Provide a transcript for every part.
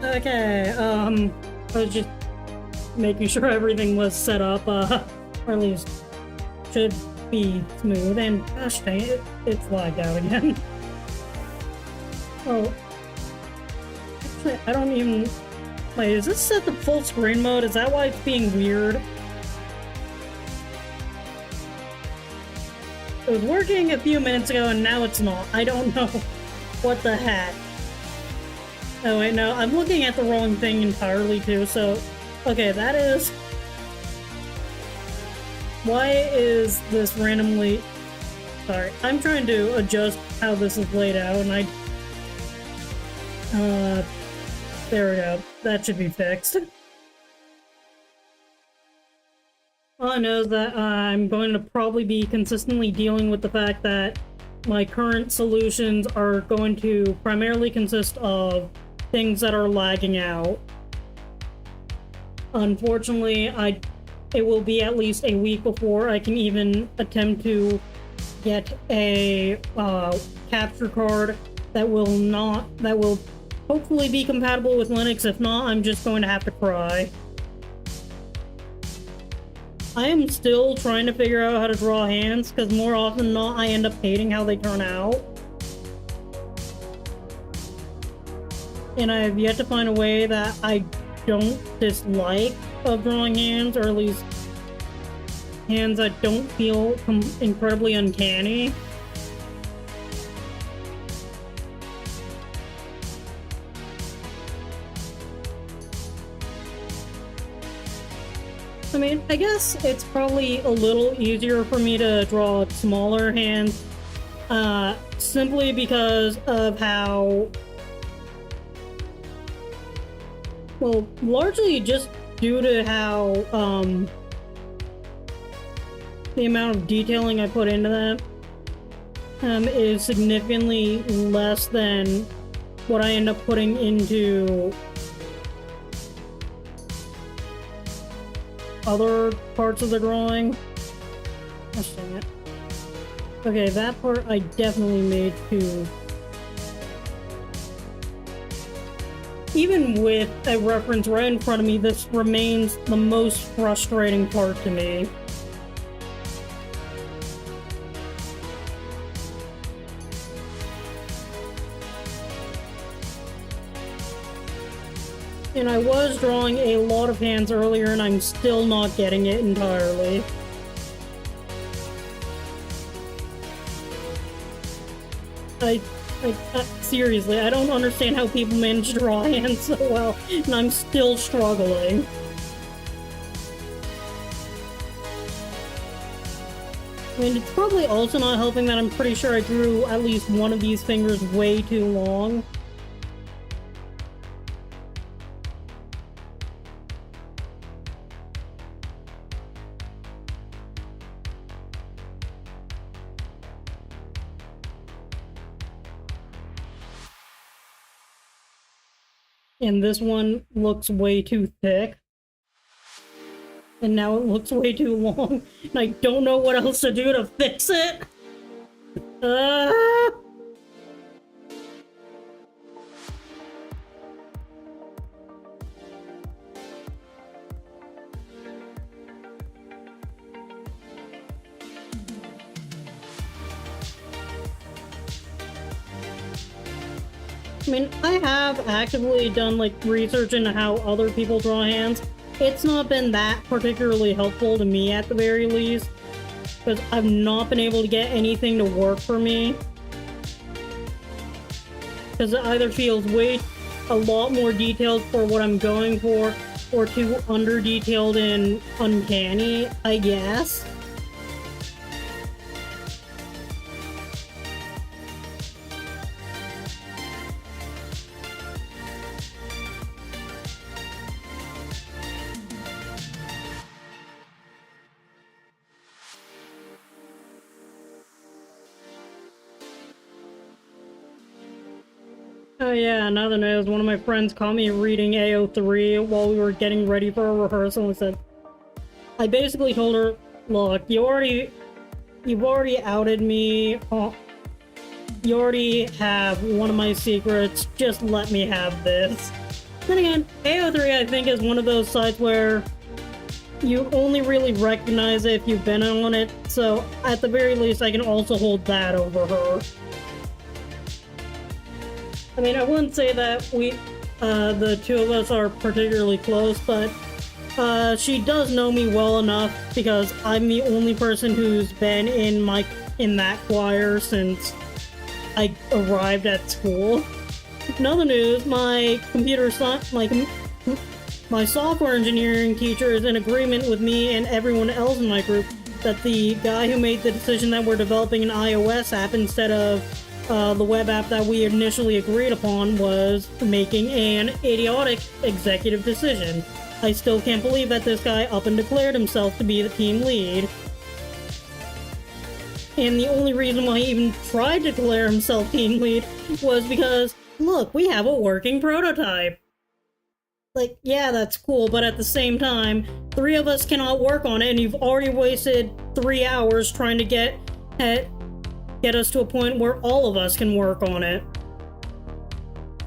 Okay, I was just making sure everything was set up, or at least should be smooth, and gosh dang it, it's lagged out again. Oh, actually, I don't even... Wait, is this set to full screen mode? Is that why it's being weird? It was working a few minutes ago, and now it's not. I don't know what the heck. Oh wait, no, I'm looking at the wrong thing entirely too, so... Okay, that is... Why is this randomly... Sorry, I'm trying to adjust how this is laid out, and I... There we go. That should be fixed. All I know is that I'm going to probably be consistently dealing with the fact that my current solutions are going to primarily consist of things that are lagging out. Unfortunately, it will be at least a week before I can even attempt to get a capture card that will hopefully be compatible with Linux. If not, I'm just going to have to cry. I am still trying to figure out how to draw hands, because more often than not, I end up hating how they turn out. And I have yet to find a way that I don't dislike of drawing hands, or at least hands that don't feel incredibly uncanny. I mean, I guess it's probably a little easier for me to draw smaller hands, simply because of how... Well, largely just due to how, the amount of detailing I put into them, is significantly less than what I end up putting into other parts of the drawing. Gosh dang it. Okay, that part I definitely made too. Even with a reference right in front of me, this remains the most frustrating part to me. And I was drawing a lot of hands earlier, and I'm still not getting it entirely. Seriously, I don't understand how people manage to draw hands so well, and I'm still struggling. I mean, it's probably also not helping that I'm pretty sure I drew at least one of these fingers way too long. And this one looks way too thick. And now it looks way too long. And I don't know what else to do to fix it. I mean, I have actively done, like, research into how other people draw hands. It's not been that particularly helpful to me, at the very least, because I've not been able to get anything to work for me. Because it either feels a lot more detailed for what I'm going for, or too under-detailed and uncanny, I guess. Oh yeah, another news. One of my friends caught me reading AO3 while we were getting ready for a rehearsal and said, I basically told her, look, you've already outed me. You already have one of my secrets. Just let me have this. Then again, AO3 I think is one of those sites where you only really recognize it if you've been on it, so at the very least I can also hold that over her. I mean, I wouldn't say that the two of us are particularly close, but she does know me well enough because I'm the only person who's been in that choir since I arrived at school. In other news, my software engineering teacher is in agreement with me and everyone else in my group that the guy who made the decision that we're developing an iOS app instead of the web app that we initially agreed upon was making an idiotic executive decision. I still can't believe that this guy up and declared himself to be the team lead. And the only reason why he even tried to declare himself team lead was because, look, we have a working prototype. Like, yeah, that's cool, but at the same time, 3 of us cannot work on it, and you've already wasted 3 hours trying to get us to a point where all of us can work on it.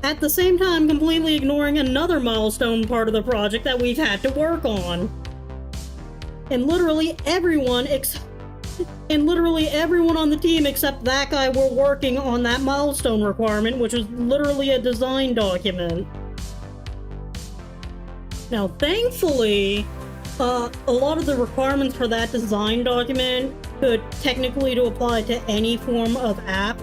At the same time, completely ignoring another milestone part of the project that we've had to work on. And literally everyone on the team except that guy were working on that milestone requirement, which was literally a design document. Now, thankfully, a lot of the requirements for that design document could technically apply to any form of app.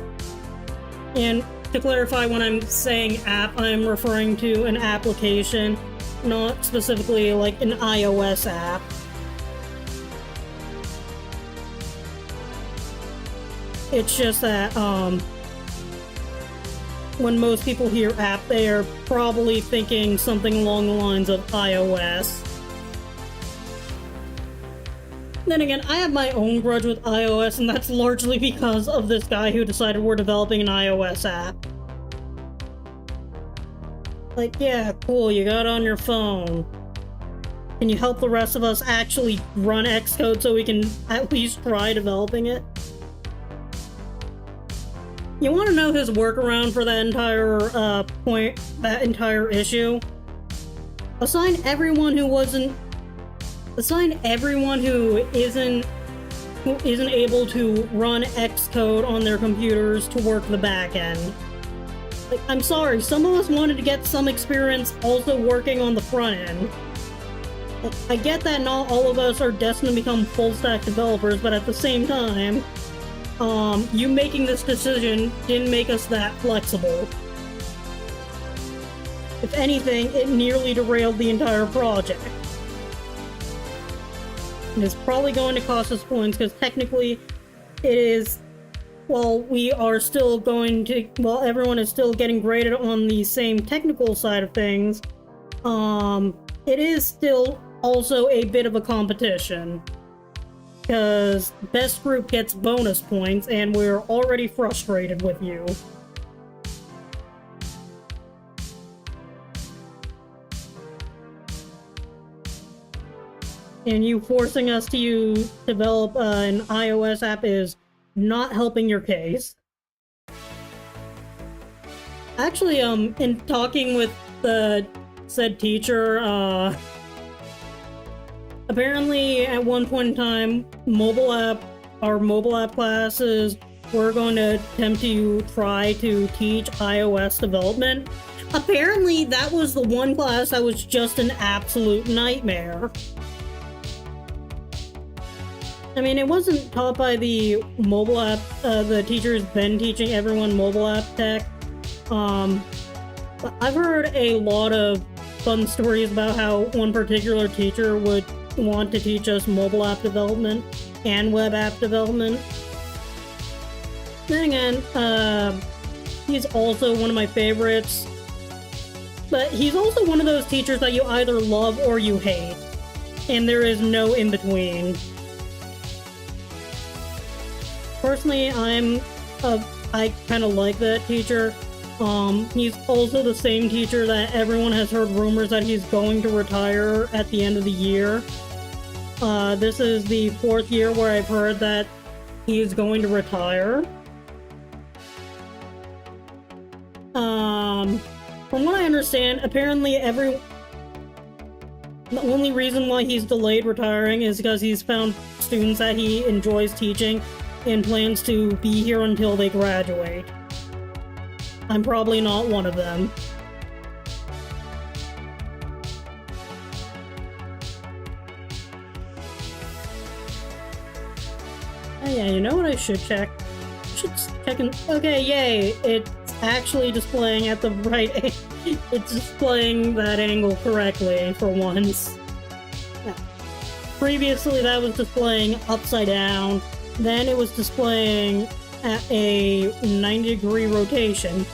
And to clarify, when I'm saying app, I'm referring to an application, not specifically like an iOS app. It's just that, when most people hear app, they are probably thinking something along the lines of iOS. Then again, I have my own grudge with iOS, and that's largely because of this guy who decided we're developing an iOS app. Like, yeah, cool, you got it on your phone. Can you help the rest of us actually run Xcode so we can at least try developing it? You want to know his workaround for that entire issue? Assign everyone who isn't able to run Xcode on their computers to work the back end. Like, I'm sorry, some of us wanted to get some experience also working on the front end. Like, I get that not all of us are destined to become full-stack developers, but at the same time, you making this decision didn't make us that flexible. If anything, it nearly derailed the entire project. And it's probably going to cost us points, because technically it is, while everyone is still getting graded on the same technical side of things, it is still also a bit of a competition. Because best group gets bonus points, and we're already frustrated with you. And you forcing us to develop an iOS app is not helping your case. Actually, in talking with the said teacher, apparently at one point in time, our mobile app classes were going to attempt to try to teach iOS development. Apparently that was the one class that was just an absolute nightmare. I mean, it wasn't taught by the mobile app, the teacher's been teaching everyone mobile app tech. But I've heard a lot of fun stories about how one particular teacher would want to teach us mobile app development and web app development. Then again, he's also one of my favorites. But he's also one of those teachers that you either love or you hate. And there is no in-between. Personally, I kind of like that teacher. He's also the same teacher that everyone has heard rumors that he's going to retire at the end of the year. This is the 4th year where I've heard that he is going to retire. From what I understand, apparently the only reason why he's delayed retiring is because he's found students that he enjoys teaching and plans to be here until they graduate. I'm probably not one of them. Oh yeah, you know what I should check? I should check in. Okay, yay! It's actually displaying at the right. It's displaying that angle correctly for once. Yeah. Previously, that was displaying upside down. Then it was displaying at a 90-degree rotation.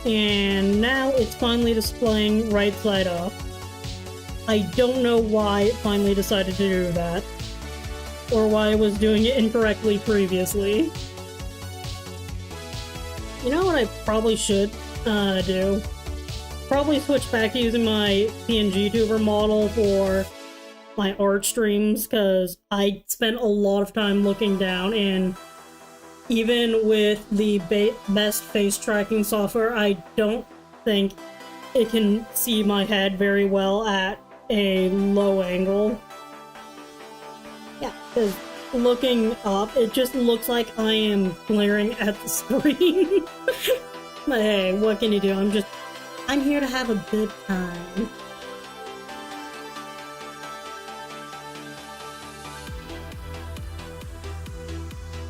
And now it's finally displaying right side up. I don't know why it finally decided to do that, or why I was doing it incorrectly previously. You know what I probably should do? Probably switch back to using my PNG tuber model for my art streams, because I spent a lot of time looking down, and even with the best face tracking software, I don't think it can see my head very well at a low angle. Yeah, because looking up, it just looks like I am glaring at the screen. But hey, what can you do? I'm here to have a good time.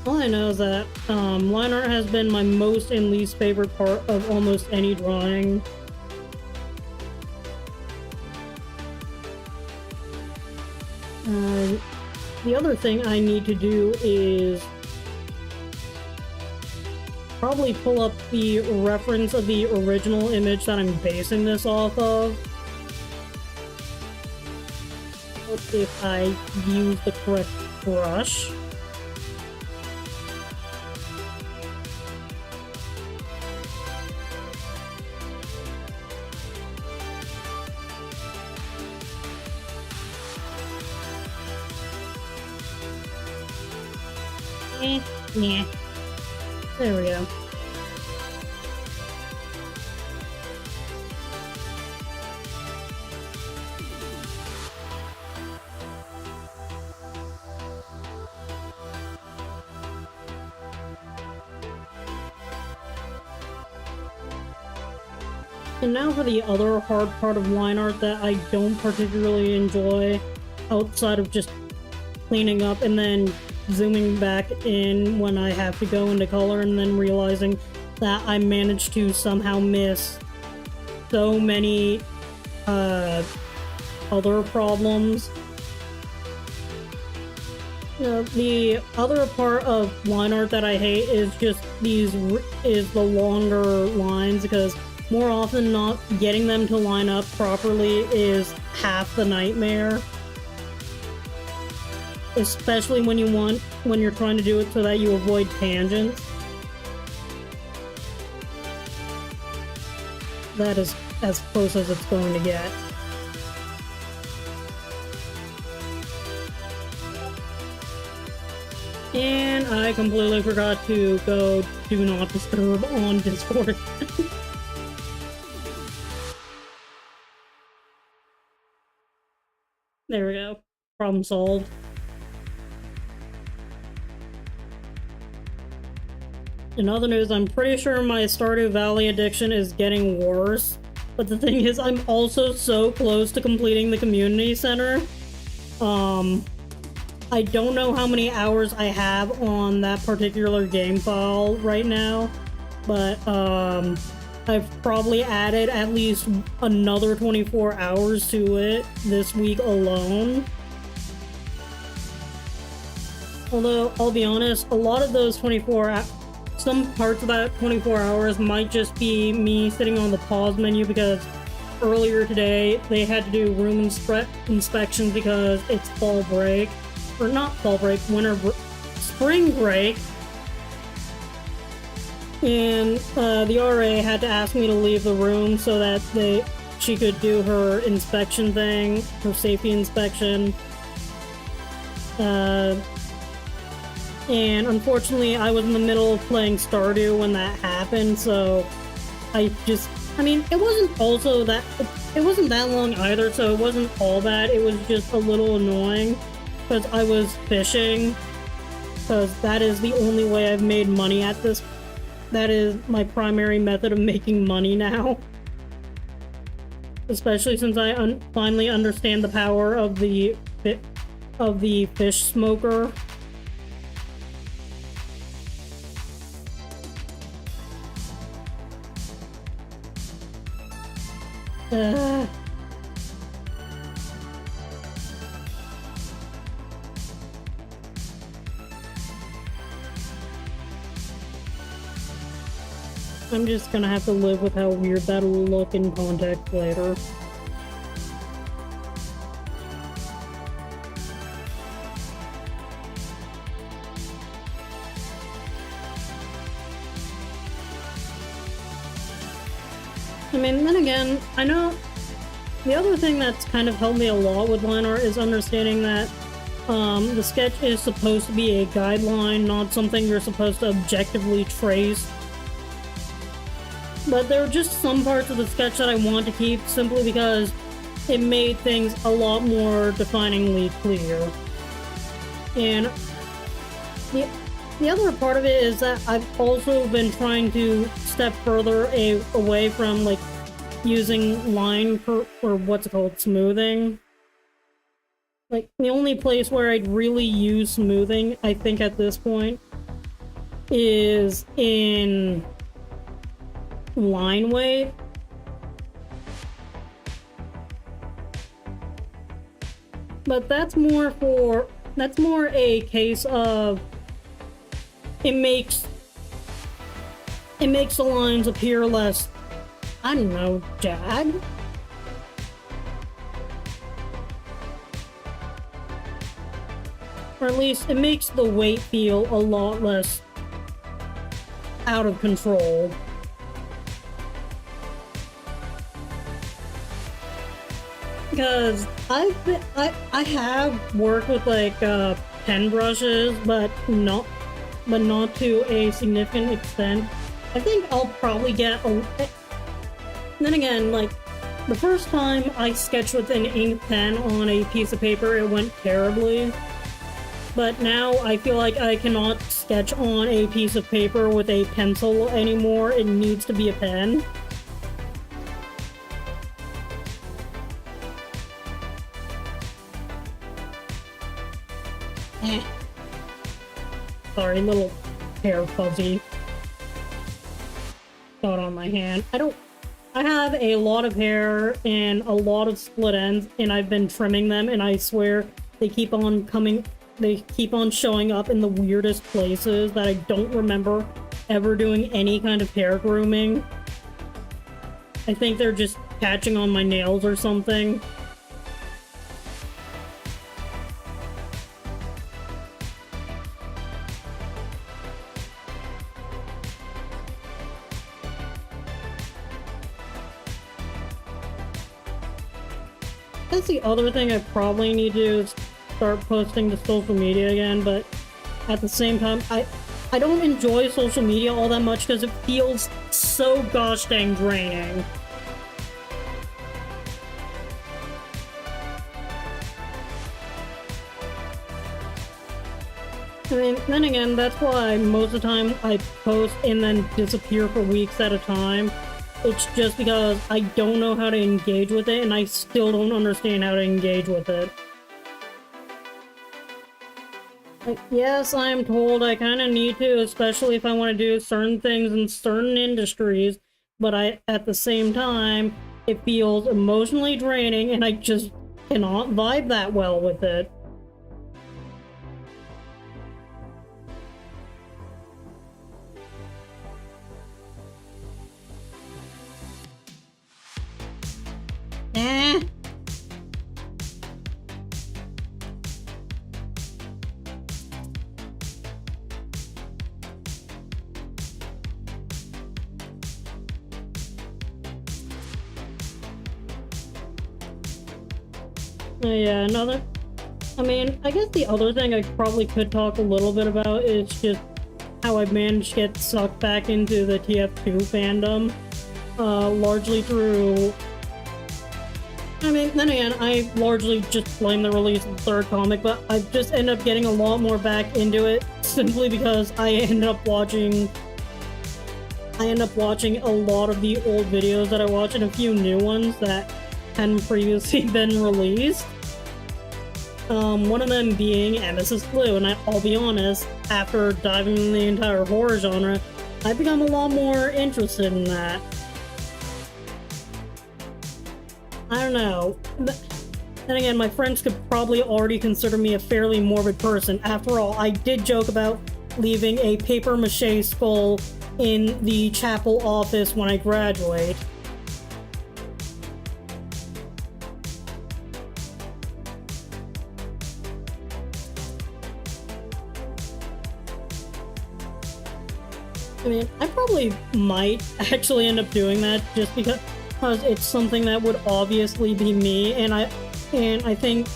All I know is that line art has been my most and least favorite part of almost any drawing. The other thing I need to do is probably pull up the reference of the original image that I'm basing this off of. Let's see if I use the correct brush. Yeah. There we go. And now for the other hard part of line art that I don't particularly enjoy, outside of just cleaning up and then zooming back in when I have to go into color, and then realizing that I managed to somehow miss so many other problems. The other part of line art that I hate is just the longer lines, because more often than not, getting them to line up properly is half the nightmare. Especially when you're trying to do it so that you avoid tangents. That is as close as it's going to get. And I completely forgot to go do not disturb on Discord. There we go. Problem solved. In other news, I'm pretty sure my Stardew Valley addiction is getting worse. But the thing is, I'm also so close to completing the community center. I don't know how many hours I have on that particular game file right now, but I've probably added at least another 24 hours to it this week alone. Although, I'll be honest, a lot of those some parts of that 24 hours might just be me sitting on the pause menu, because earlier today they had to do room inspections because it's fall break. Or not fall break, spring break. And the RA had to ask me to leave the room so that she could do her inspection thing, her safety inspection. And unfortunately, I was in the middle of playing Stardew when that happened, so I just I mean, it wasn't also that, it wasn't that long either, so it wasn't all bad. It was just a little annoying because I was fishing, because that is the only way I've made money at this. That is my primary method of making money now. Especially since I finally understand the power of the fish smoker. I'm just gonna have to live with how weird that'll look in context later. I mean, then again, I know the other thing that's kind of helped me a lot with line art is understanding that the sketch is supposed to be a guideline, not something you're supposed to objectively trace. But there are just some parts of the sketch that I want to keep simply because it made things a lot more definingly clear. And the other part of it is that I've also been trying to step further away from like using or what's it called, smoothing. Like the only place where I'd really use smoothing, I think at this point, is in line weight. But that's more a case of it makes the lines appear less, I don't know, jagged? Or at least it makes the weight feel a lot less out of control. Because I have worked with like pen brushes, but not to a significant extent. I think I'll probably get a... Then again, like, the first time I sketched with an ink pen on a piece of paper, it went terribly. But now I feel like I cannot sketch on a piece of paper with a pencil anymore. It needs to be a pen. Sorry, little hair fuzzy got on my hand. I have a lot of hair and a lot of split ends, and I've been trimming them, and I swear they keep on showing up in the weirdest places that I don't remember ever doing any kind of hair grooming. I think they're just catching on my nails or something. That's the other thing I probably need to do is start posting to social media again, but at the same time, I don't enjoy social media all that much because it feels so gosh dang draining. I mean, then again, that's why most of the time I post and then disappear for weeks at a time. It's just because I don't know how to engage with it, and I still don't understand how to engage with it. Like, yes, I'm told I kind of need to, especially if I want to do certain things in certain industries, but at the same time, it feels emotionally draining, and I just cannot vibe that well with it. Yeah, I mean, I guess the other thing I probably could talk a little bit about is just how I managed to get sucked back into the TF2 fandom. largely through... I mean, then again, I largely just blame the release of the third comic, but I just ended up getting a lot more back into it simply because I ended up watching a lot of the old videos that I watched and a few new ones that hadn't previously been released. One of them being Nemesis Blue, and I'll be honest, after diving into the entire horror genre, I've become a lot more interested in that. I don't know. Then again, my friends could probably already consider me a fairly morbid person. After all, I did joke about leaving a papier-mâché skull in the chapel office when I graduate. I mean, I probably might actually end up doing that just because it's something that would obviously be me, and I think,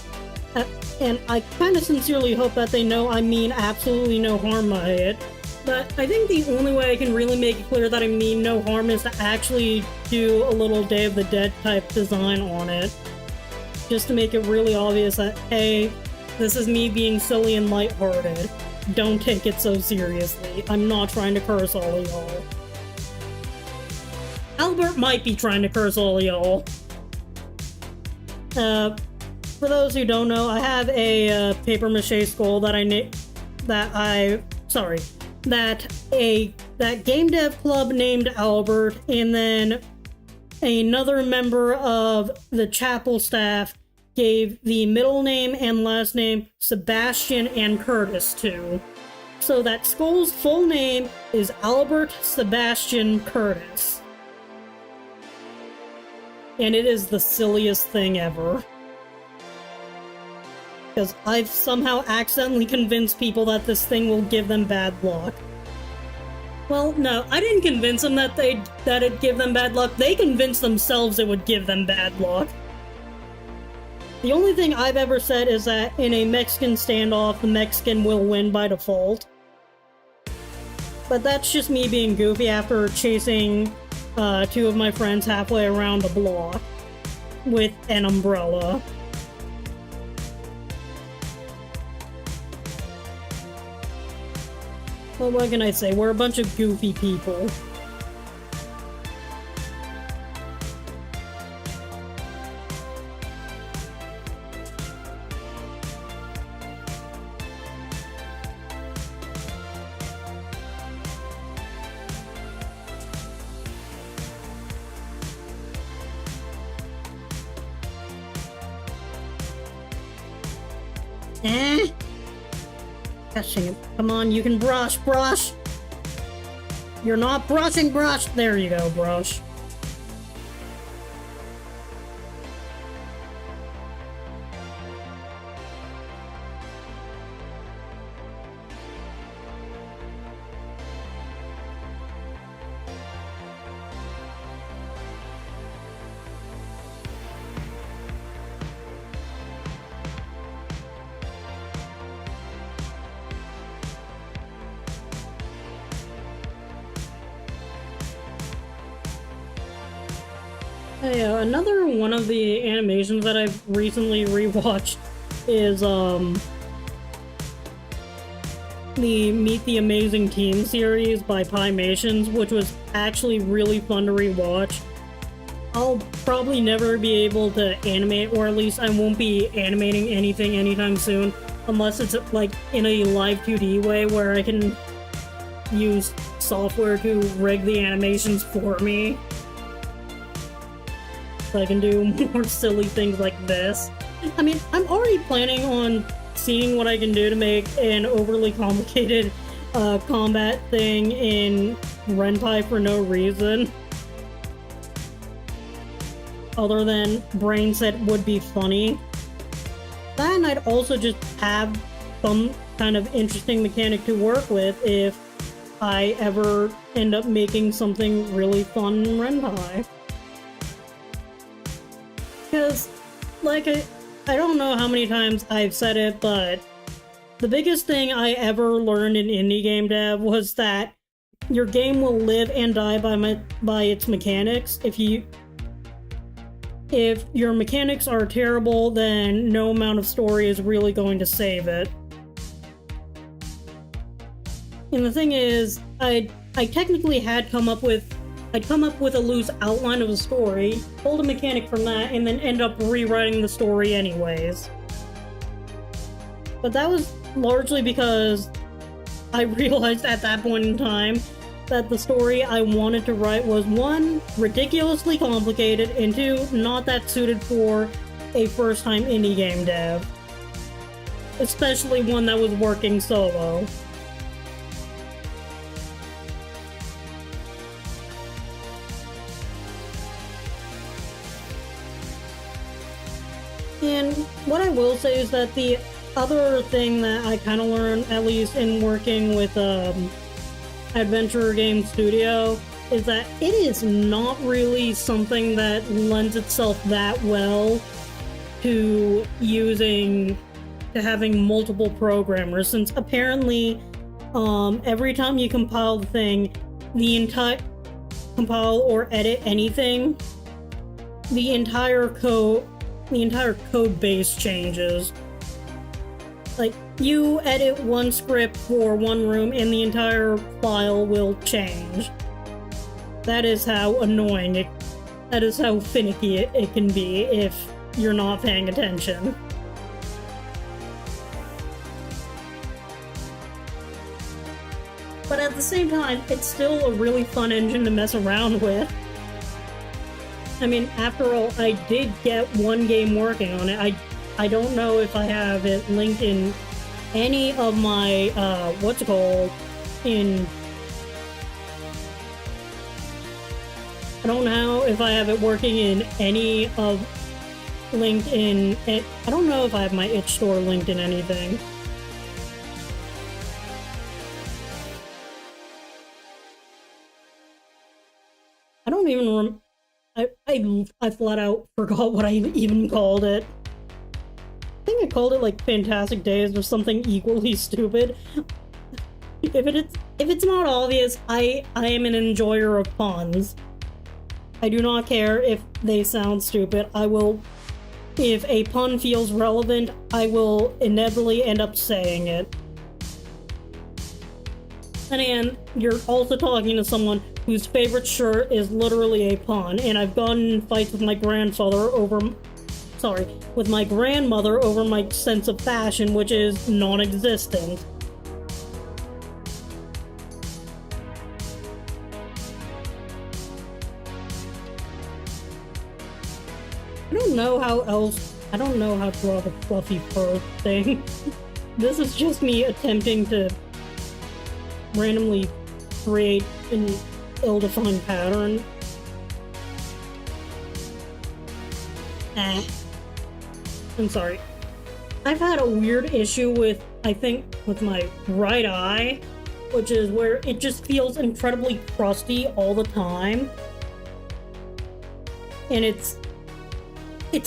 and I kind of sincerely hope that they know I mean absolutely no harm by it. But I think the only way I can really make it clear that I mean no harm is to actually do a little Day of the Dead type design on it. Just to make it really obvious that, hey, this is me being silly and lighthearted. Don't take it so seriously. I'm not trying to curse all of y'all. Albert might be trying to curse all of y'all. For those who don't know, I have a papier-mâché skull that game dev club named Albert, and then another member of the chapel staff gave the middle name and last name Sebastian and Curtis to. So that skull's full name is Albert Sebastian Curtis. And it is the silliest thing ever. Because I've somehow accidentally convinced people that this thing will give them bad luck. Well, no, I didn't convince them that it'd give them bad luck. They convinced themselves it would give them bad luck. The only thing I've ever said is that in a Mexican standoff, the Mexican will win by default. But that's just me being goofy after chasing two of my friends halfway around the block with an umbrella. Well, what can I say? We're a bunch of goofy people. Come on, you can brush! You're not brushing, brush! There you go, brush. Hey, another one of the animations that I've recently rewatched is, the Meet the Amazing Team series by Pymations, which was actually really fun to rewatch. I'll probably never be able to animate, or at least I won't be animating anything anytime soon, unless it's, like, in a live 2D way where I can use software to rig the animations for me. So I can do more silly things like this. I mean, I'm already planning on seeing what I can do to make an overly complicated combat thing in Rentai for no reason. Other than brain set would be funny. Then I'd also just have some kind of interesting mechanic to work with if I ever end up making something really fun in Rentai. Because, like, I don't know how many times I've said it, but the biggest thing I ever learned in indie game dev was that your game will live and die by its mechanics. If your mechanics are terrible, then no amount of story is really going to save it. And the thing is, I technically had come up with a loose outline of the story, pulled a mechanic from that, and then end up rewriting the story anyways. But that was largely because I realized at that point in time that the story I wanted to write was, one, ridiculously complicated, and two, not that suited for a first-time indie game dev. Especially one that was working solo. And what I will say is that the other thing that I kind of learned, at least in working with Adventure Game Studio, is that it is not really something that lends itself that well to having multiple programmers, since apparently every time you compile the thing, compile or edit anything, the entire code base changes. Like, you edit one script for one room and the entire file will change. That is how annoying that is how finicky it can be if you're not paying attention. But at the same time, it's still a really fun engine to mess around with. I mean, after all, I did get one game working on it. I don't know if I have it linked in any of my, I don't know if I have it working in any of, linked in, I don't know if I have my itch store linked in anything. I don't even I flat out forgot what I even called it. I think I called it like Fantastic Days or something equally stupid. If it's not obvious, I am an enjoyer of puns. I do not care if they sound stupid. If a pun feels relevant, I will inevitably end up saying it. And again, you're also talking to someone whose favorite shirt is literally a pun, and I've gotten in fights with my grandmother over my sense of fashion, which is non-existent. I don't know how to draw the fluffy fur thing. This is just me attempting to randomly create an ill-defined pattern. I'm sorry. I've had a weird issue with my right eye, which is where it just feels incredibly crusty all the time. And it's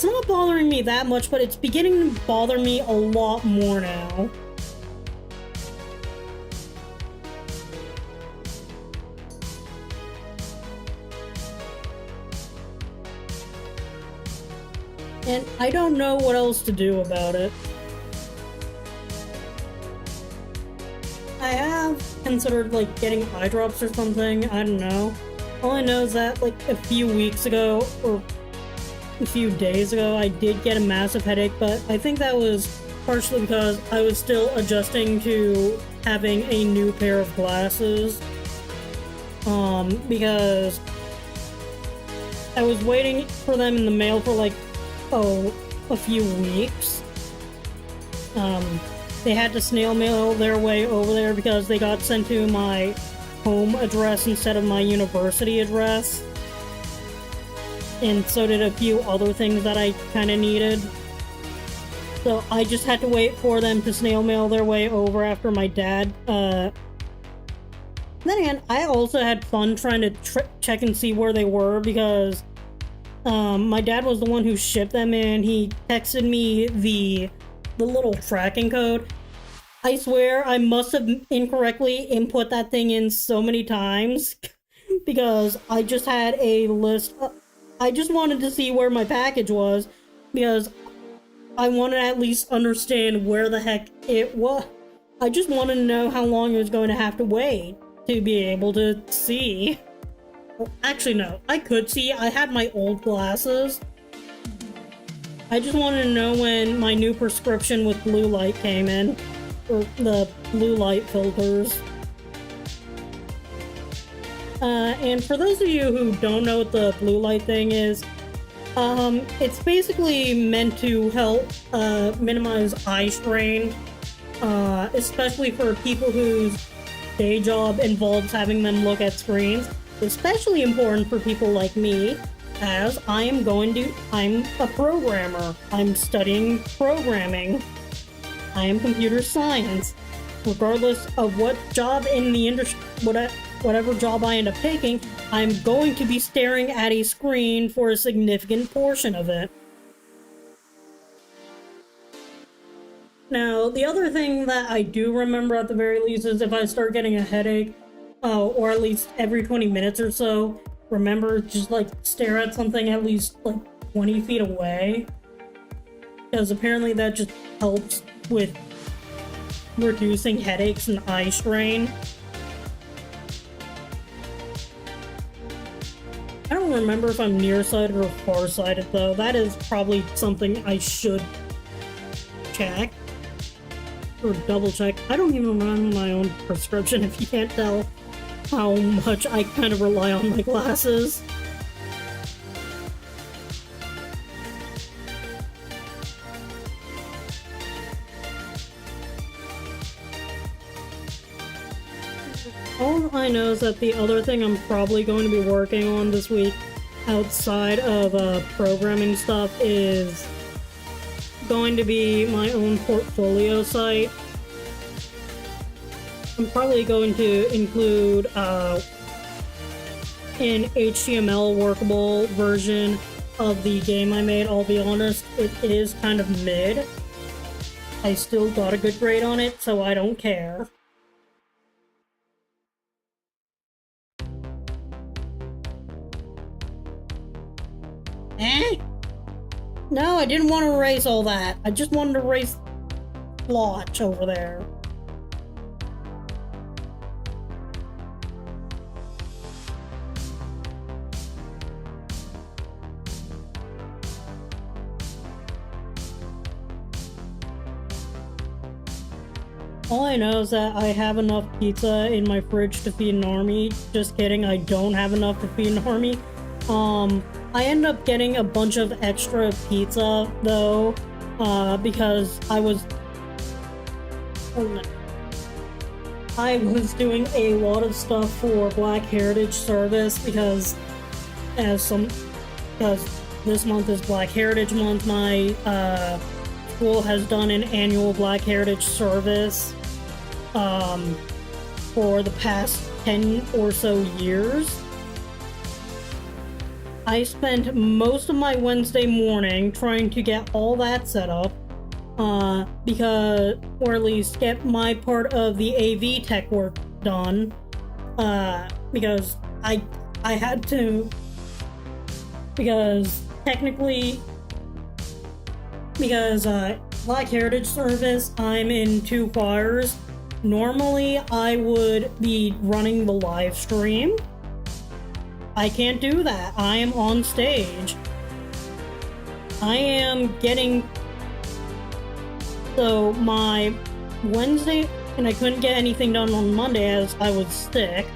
not bothering me that much, but it's beginning to bother me a lot more now. And I don't know what else to do about it. I have considered, like, getting eye drops or something, I don't know. All I know is that, like, a few weeks ago, or a few days ago, I did get a massive headache, but I think that was partially because I was still adjusting to having a new pair of glasses. Because I was waiting for them in the mail for, like, a few weeks. They had to snail mail their way over there because they got sent to my home address instead of my university address. And so did a few other things that I kind of needed. So I just had to wait for them to snail mail their way over after my dad. Then again, I also had fun trying to check and see where they were because my dad was the one who shipped them in. He texted me the little tracking code. I swear I must have incorrectly input that thing in so many times because I just had a list. I just wanted to see where my package was because I wanted to at least understand where the heck it was. I just wanted to know how long it was going to have to wait to be able to see. Well, actually, no. I could see. I had my old glasses. I just wanted to know when my new prescription with blue light came in. Or the blue light filters. And for those of you who don't know what the blue light thing is, it's basically meant to help minimize eye strain, especially for people whose day job involves having them look at screens. Especially important for people like me, as I'm a programmer. I'm studying programming. I am computer science. Regardless of what job in the industry, whatever job I end up taking, I'm going to be staring at a screen for a significant portion of it. Now, the other thing that I do remember at the very least is if I start getting a headache, or at least every 20 minutes or so, remember just like stare at something at least like 20 feet away. Because apparently that just helps with reducing headaches and eye strain. I don't remember if I'm nearsighted or farsighted though. That is probably something I should check. Or double check. I don't even run my own prescription if you can't tell how much I kind of rely on my glasses. All I know is that the other thing I'm probably going to be working on this week outside of programming stuff is going to be my own portfolio site. I'm probably going to include an HTML workable version of the game I made. I'll be honest, it is kind of mid. I still got a good grade on it, so I don't care. No, I didn't want to erase all that. I just wanted to erase Blotch over there. All I know is that I have enough pizza in my fridge to feed an army. Just kidding, I don't have enough to feed an army. I ended up getting a bunch of extra pizza, though, because I was doing a lot of stuff for Black Heritage Service, because this month is Black Heritage Month, my school has done an annual Black Heritage Service for the past 10 or so years. I spent most of my Wednesday morning trying to get all that set up, or at least get my part of the AV tech work done, because I had to, because technically, Black Heritage Service, I'm in 2 choirs. Normally, I would be running the live stream. I can't do that. I am on stage. I am getting... So, my Wednesday... And I couldn't get anything done on Monday as I was sick.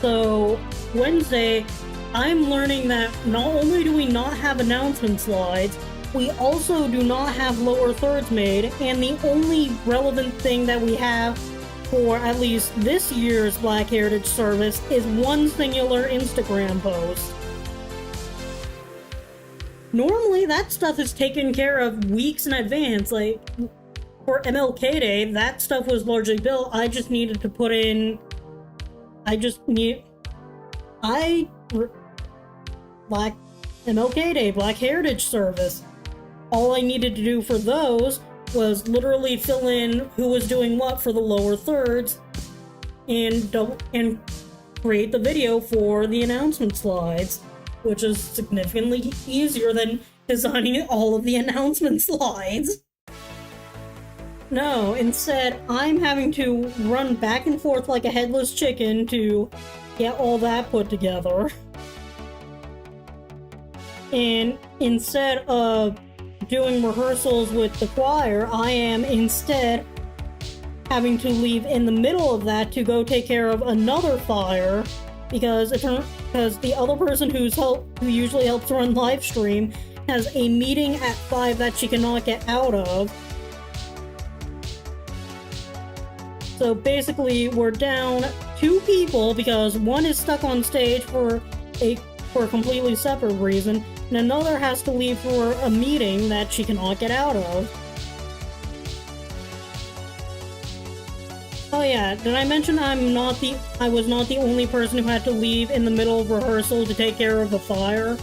So, Wednesday, I'm learning that not only do we not have announcement slides, we also do not have lower thirds made, and the only relevant thing that we have for at least this year's Black Heritage Service is one singular Instagram post. Normally, that stuff is taken care of weeks in advance. Like, for MLK Day, that stuff was largely built. I just needed to put in... Black MLK Day, Black Heritage Service. All I needed to do for those was literally fill in who was doing what for the lower thirds and create the video for the announcement slides, which is significantly easier than designing all of the announcement slides. No, instead, I'm having to run back and forth like a headless chicken to get all that put together. And instead of doing rehearsals with the choir, I am instead having to leave in the middle of that to go take care of another fire because the other person who usually helps run live stream has a meeting at 5 that she cannot get out of. So basically, we're down 2 people because one is stuck on stage for a completely separate reason, and another has to leave for a meeting that she cannot get out of. Oh yeah, did I mention I was not the only person who had to leave in the middle of rehearsal to take care of the fire?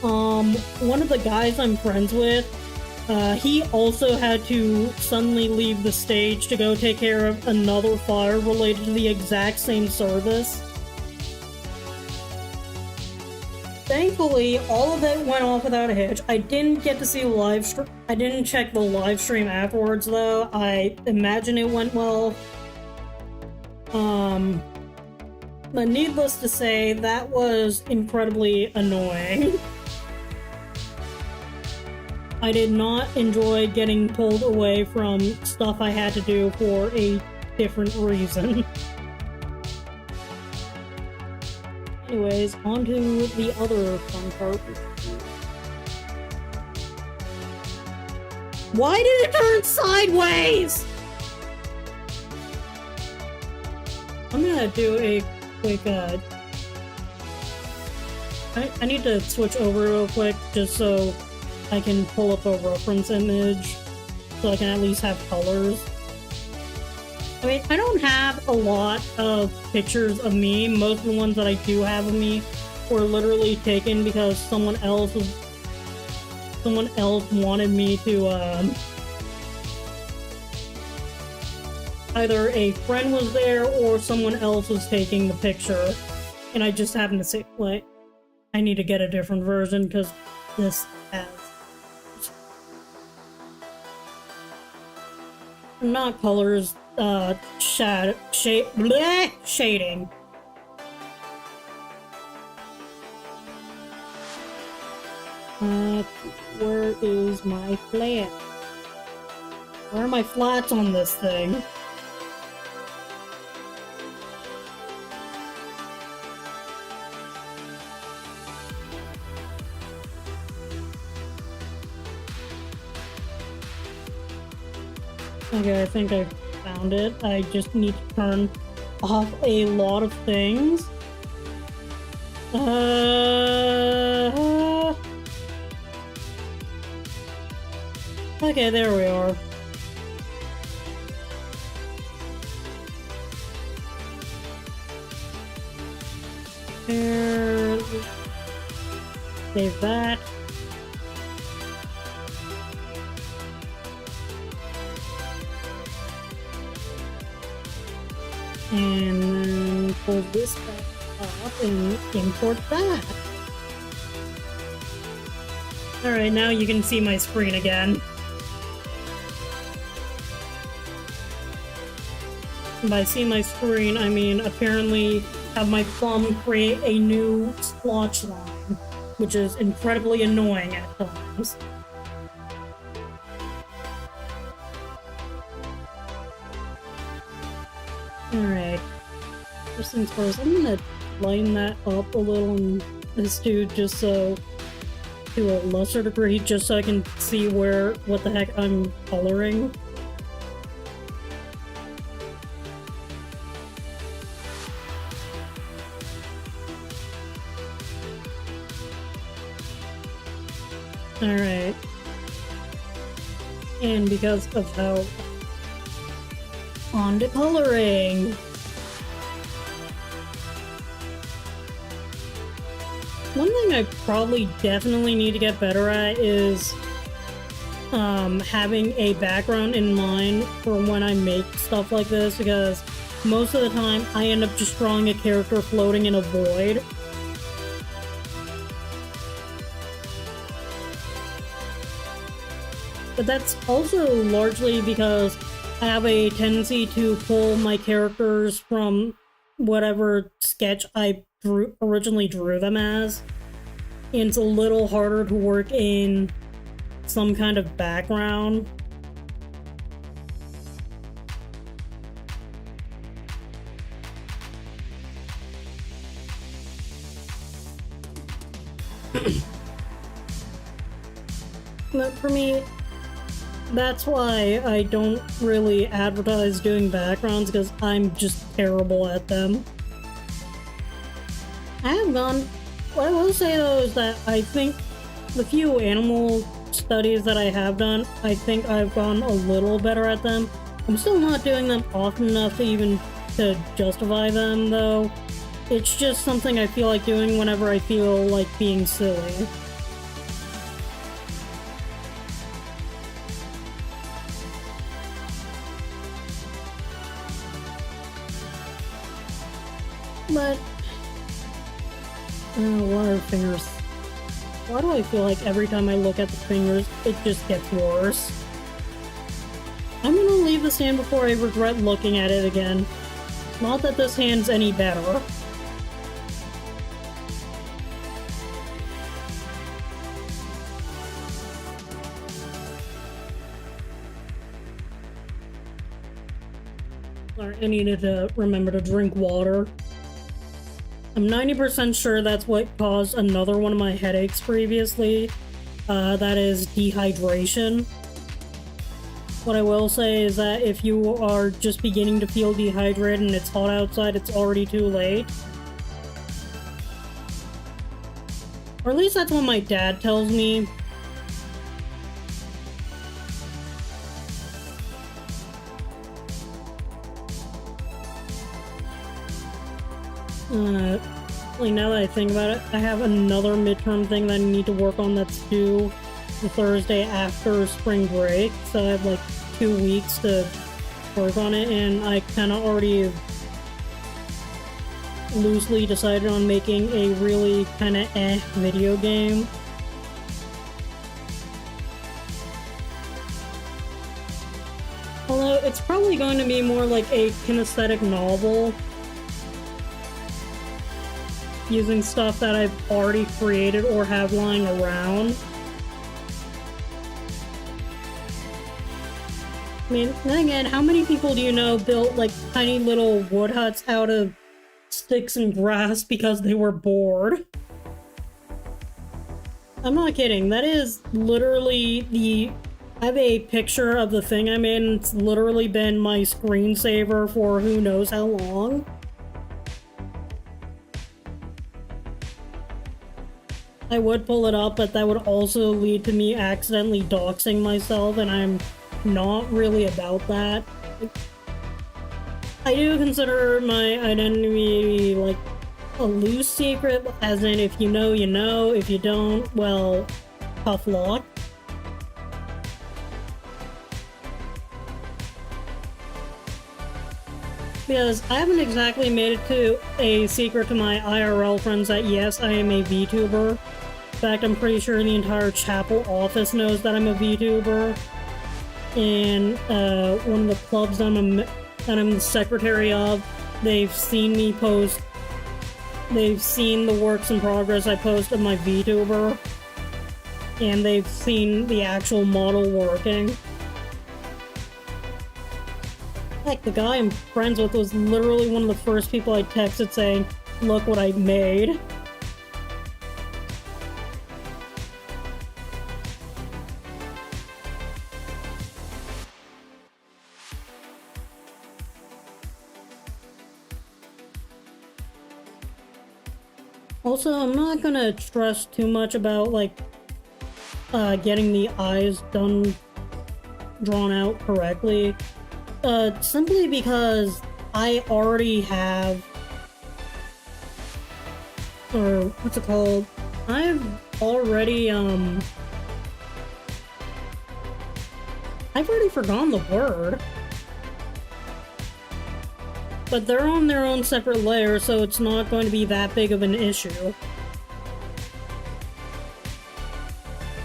One of the guys I'm friends with, he also had to suddenly leave the stage to go take care of another fire related to the exact same service. Thankfully, all of it went off without a hitch. I didn't get to see the live stream. I didn't check the live stream afterwards, though. I imagine it went well. But needless to say, that was incredibly annoying. I did not enjoy getting pulled away from stuff I had to do for a different reason. Anyways, on to the other fun part. Why did it turn sideways? I'm gonna do a quick, I need to switch over real quick just so I can pull up a reference image so I can at least have colors. I mean, I don't have a lot of pictures of me. Most of the ones that I do have of me were literally taken because someone else wanted me to, either a friend was there or someone else was taking the picture, and I just happened to say, like, I need to get a different version because this has not colors, shading. Where is my flat? Where are my flats on this thing? Okay, I think I found it. I just need to turn off a lot of things. Okay, there we are. Here, save that. And then pull this back up and import that. Alright, now you can see my screen again. And by see my screen, I mean apparently have my thumb create a new splotch line, which is incredibly annoying at times. Alright, first things first, I'm gonna line that up a little in this dude just so, to a lesser degree, just so I can see what the heck I'm coloring. Alright. And because of how on to coloring. One thing I probably definitely need to get better at is having a background in mind for when I make stuff like this, because most of the time I end up just drawing a character floating in a void. But that's also largely because I have a tendency to pull my characters from whatever sketch I originally drew them as. And it's a little harder to work in some kind of background. But for me, that's why I don't really advertise doing backgrounds, because I'm just terrible at them. What I will say though is that I think the few animal studies that I have done, I think I've gone a little better at them. I'm still not doing them often enough to even to justify them though. It's just something I feel like doing whenever I feel like being silly. But water fingers. Why do I feel like every time I look at the fingers, it just gets worse? I'm gonna leave this hand before I regret looking at it again. Not that this hand's any better. Alright, I needed to remember to drink water. I'm 90% sure that's what caused another one of my headaches previously. That is dehydration. What I will say is that if you are just beginning to feel dehydrated and it's hot outside, it's already too late. Or at least that's what my dad tells me. Like now that I think about it, I have another midterm thing that I need to work on that's due the Thursday after spring break, so I have like 2 weeks to work on it, and I kind of already loosely decided on making a really kind of video game. Although it's probably going to be more like a kinesthetic novel, using stuff that I've already created or have lying around. I mean, then again, how many people do you know built like tiny little wood huts out of sticks and grass because they were bored? I'm not kidding. That is literally I have a picture of the thing I'm in. It's literally been my screensaver for who knows how long. I would pull it up, but that would also lead to me accidentally doxing myself, and I'm not really about that. I do consider my identity like a loose secret, as in if you know, you know. If you don't, well, tough luck. Because I haven't exactly made it to a secret to my IRL friends that yes, I am a VTuber. In fact, I'm pretty sure the entire chapel office knows that I'm a VTuber. And one of the clubs that I'm the secretary of, they've seen me post. They've seen the works in progress I post of my VTuber. And they've seen the actual model working. Heck, the guy I'm friends with was literally one of the first people I texted saying, "Look what I made." Also, I'm not gonna stress too much about, like, getting the eyes drawn out correctly. Simply because I already have, or what's it called? I've already, I've already forgotten the word. But they're on their own separate layer, so it's not going to be that big of an issue.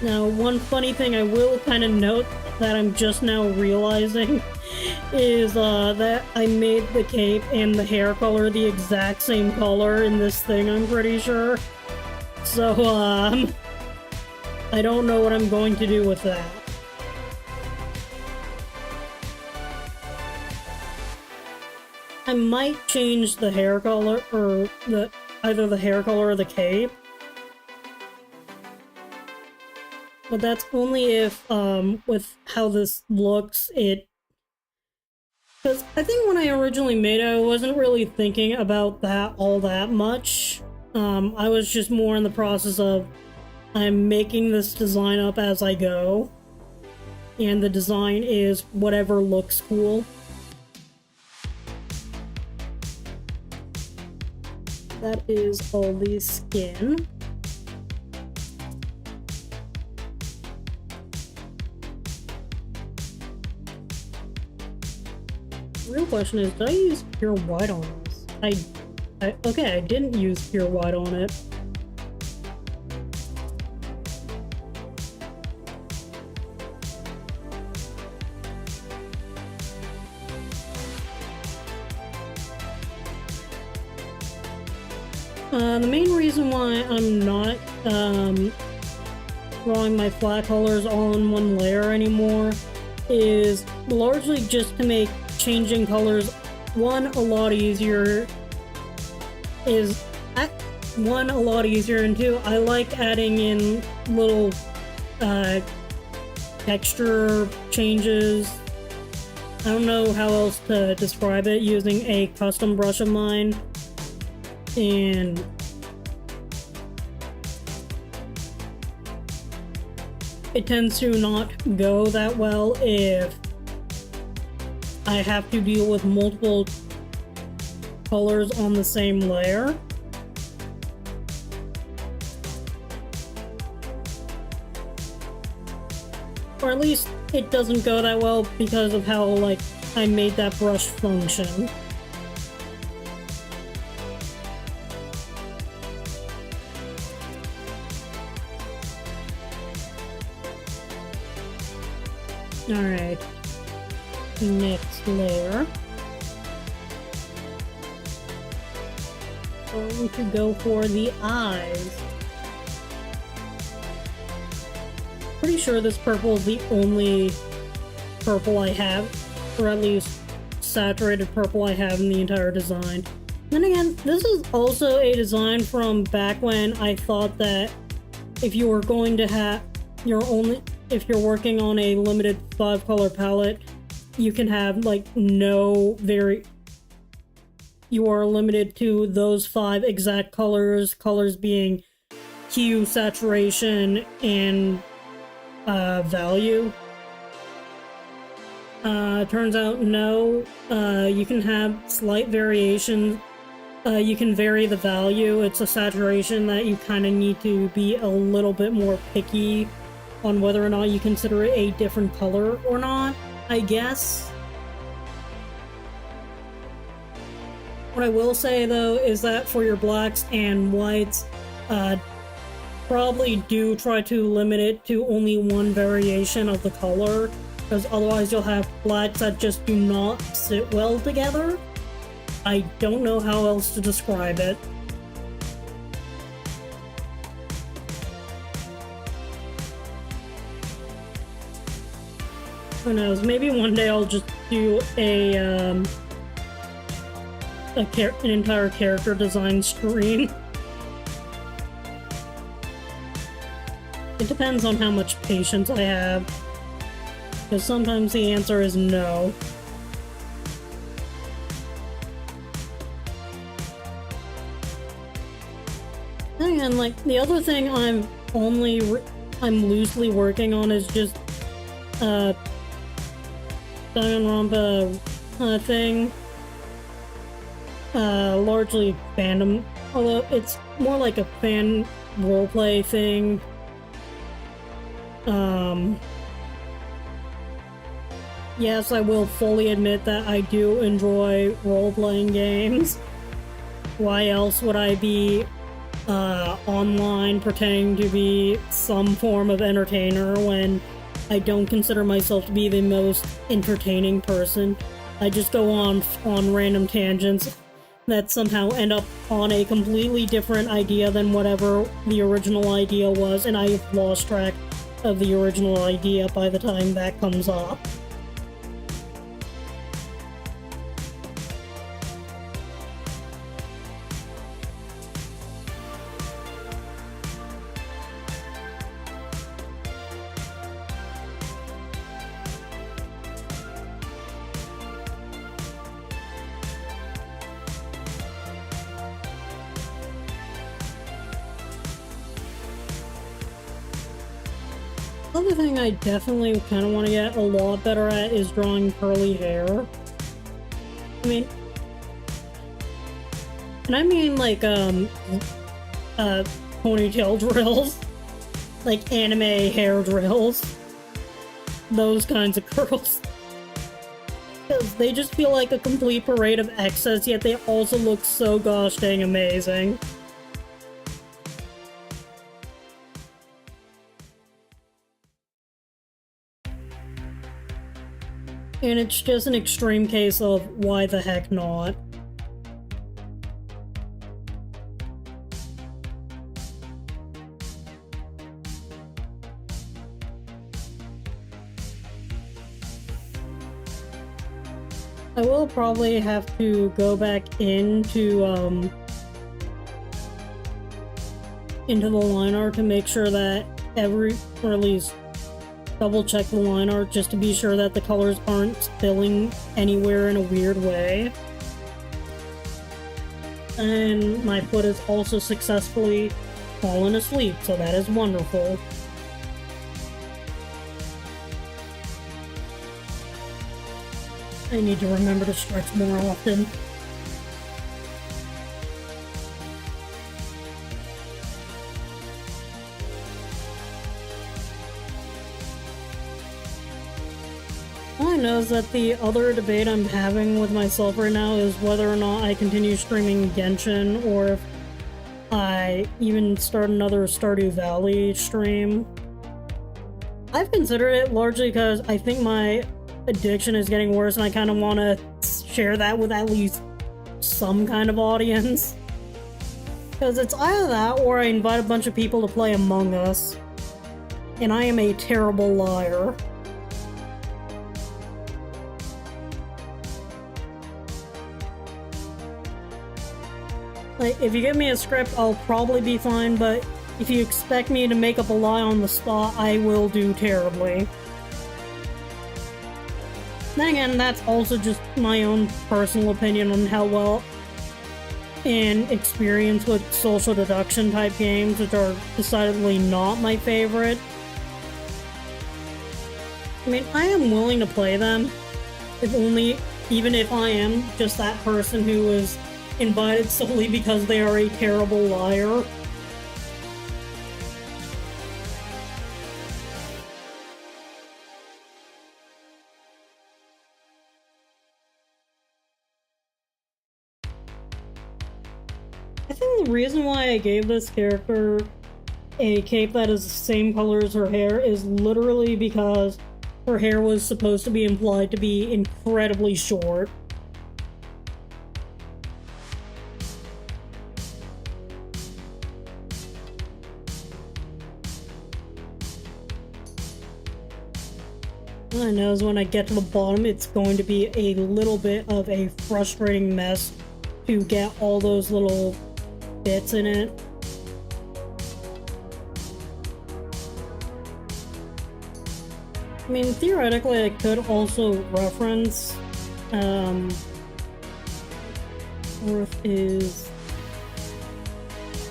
Now, one funny thing I will kind of note that I'm just now realizing is that I made the cape and the hair color the exact same color in this thing, I'm pretty sure. So, I don't know what I'm going to do with that. I might change the hair color, or either the hair color or the cape. But that's only if, with how this looks, because I think when I originally made it, I wasn't really thinking about that all that much. I was just more in the process of, I'm making this design up as I go. And the design is whatever looks cool. That is all the skin. The real question is, did I use pure white on this? Okay, I didn't use pure white on it. The main reason why I'm not drawing my flat colors all in one layer anymore is largely just to make changing colors a lot easier, and two, I like adding in little texture changes. I don't know how else to describe it using a custom brush of mine. And it tends to not go that well if I have to deal with multiple colors on the same layer. Or at least it doesn't go that well because of how, like, I made that brush function. Alright, next layer. Going to go for the eyes. Pretty sure this purple is the only purple I have, or at least saturated purple I have in the entire design. Then again, this is also a design from back when I thought that if you were going to have if you're working on a limited 5-color palette, you can have, like, you are limited to those 5 exact colors being hue, saturation, and value. Turns out no, you can have slight variations. You can vary the value. It's a saturation that you kind of need to be a little bit more picky on whether or not you consider it a different color or not, I guess. What I will say, though, is that for your blacks and whites, probably do try to limit it to only one variation of the color, because otherwise you'll have blacks that just do not sit well together. I don't know how else to describe it. Who knows, maybe one day I'll just do an entire character design stream. It depends on how much patience I have, because sometimes the answer is no. And like, the other thing I'm loosely working on is just Danganronpa thing. Largely fandom, although it's more like a fan roleplay thing. yes, I will fully admit that I do enjoy role-playing games. Why else would I be online pretending to be some form of entertainer when I don't consider myself to be the most entertaining person? I just go on random tangents that somehow end up on a completely different idea than whatever the original idea was, and I've lost track of the original idea by the time that comes up. Another thing I definitely kind of want to get a lot better at is drawing curly hair. I mean, and I mean like, ponytail drills. Like anime hair drills. Those kinds of curls. Because they just feel like a complete parade of excess, yet they also look so gosh dang amazing. And it's just an extreme case of why the heck not. I will probably have to go back into the line art to make sure that or at least double check the line art just to be sure that the colors aren't spilling anywhere in a weird way. And my foot has also successfully fallen asleep, so that is wonderful. I need to remember to stretch more often. All I know is that the other debate I'm having with myself right now is whether or not I continue streaming Genshin or if I even start another Stardew Valley stream. I've considered it largely because I think my addiction is getting worse and I kind of want to share that with at least some kind of audience. Because it's either that or I invite a bunch of people to play Among Us. And I am a terrible liar. Like, if you give me a script, I'll probably be fine, but if you expect me to make up a lie on the spot, I will do terribly. Then again, that's also just my own personal opinion on how well and experience with social deduction type games, which are decidedly not my favorite. I mean, I am willing to play them, even if I am just that person who is invited solely because they are a terrible liar. I think the reason why I gave this character a cape that is the same color as her hair is literally because her hair was supposed to be implied to be incredibly short. I know is when I get to the bottom, it's going to be a little bit of a frustrating mess to get all those little bits in it. I mean, theoretically, I could also reference, Earth is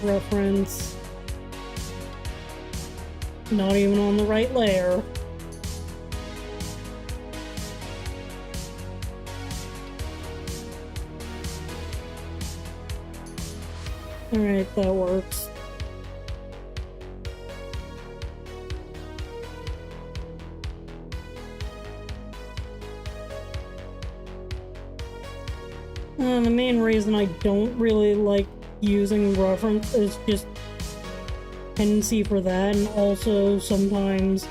reference not even on the right layer. Alright, that works. The main reason I don't really like using reference is just tendency for that, and also sometimes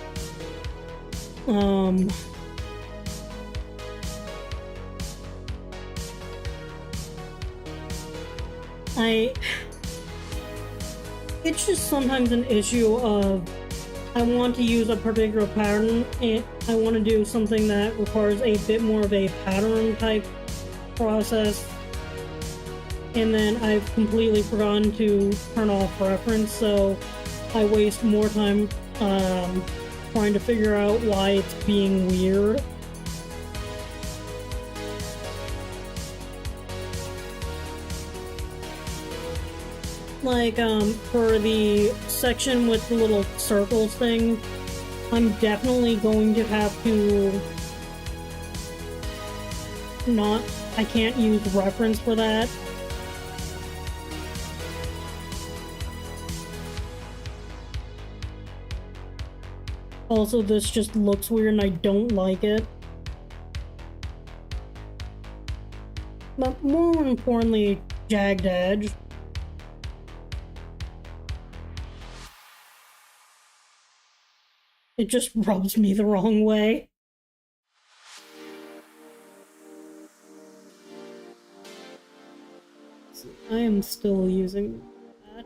it's just sometimes an issue of I want to use a particular pattern and I want to do something that requires a bit more of a pattern type process, and then I've completely forgotten to turn off reference, so I waste more time trying to figure out why it's being weird. Like, for the section with the little circles thing, I'm definitely going to have to I can't use reference for that. Also, this just looks weird and I don't like it. But more importantly, jagged edge. It just rubs me the wrong way. So I am still using that.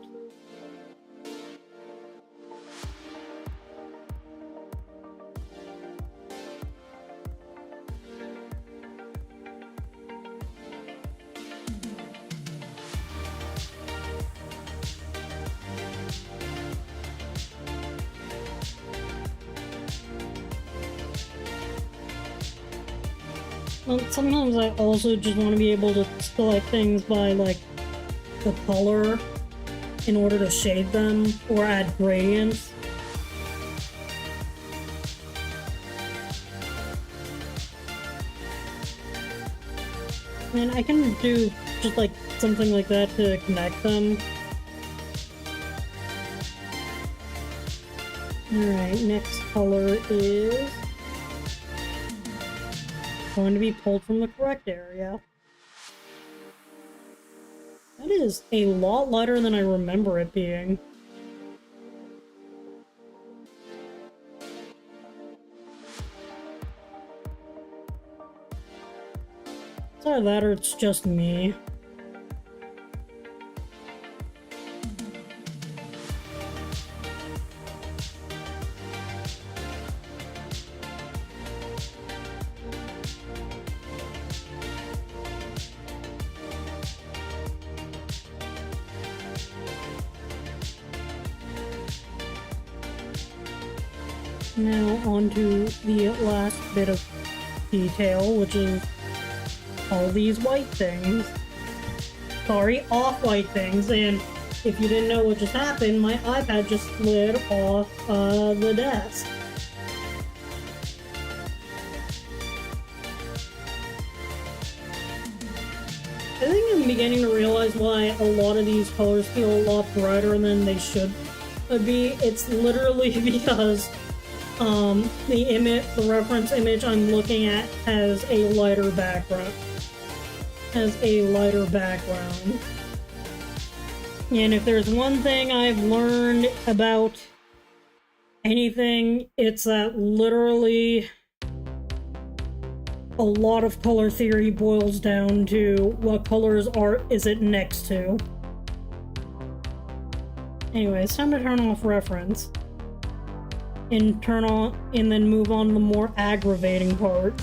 Well, sometimes I also just want to be able to select things by, like, the color in order to shade them or add gradients. And I can do just, like, something like that to connect them. Alright, next color is going to be pulled from the correct area. That is a lot lighter than I remember it being. It's either that or it's just me. Now onto the last bit of detail, which is all these white things. Sorry, off-white things, and if you didn't know what just happened, my iPad just slid off the desk. I think I'm beginning to realize why a lot of these colors feel a lot brighter than they should be. It's literally because the reference image I'm looking at has a lighter background. And if there's one thing I've learned about anything, it's that literally a lot of color theory boils down to what colors is it next to. Anyway, it's time to turn off reference. And then move on to the more aggravating part.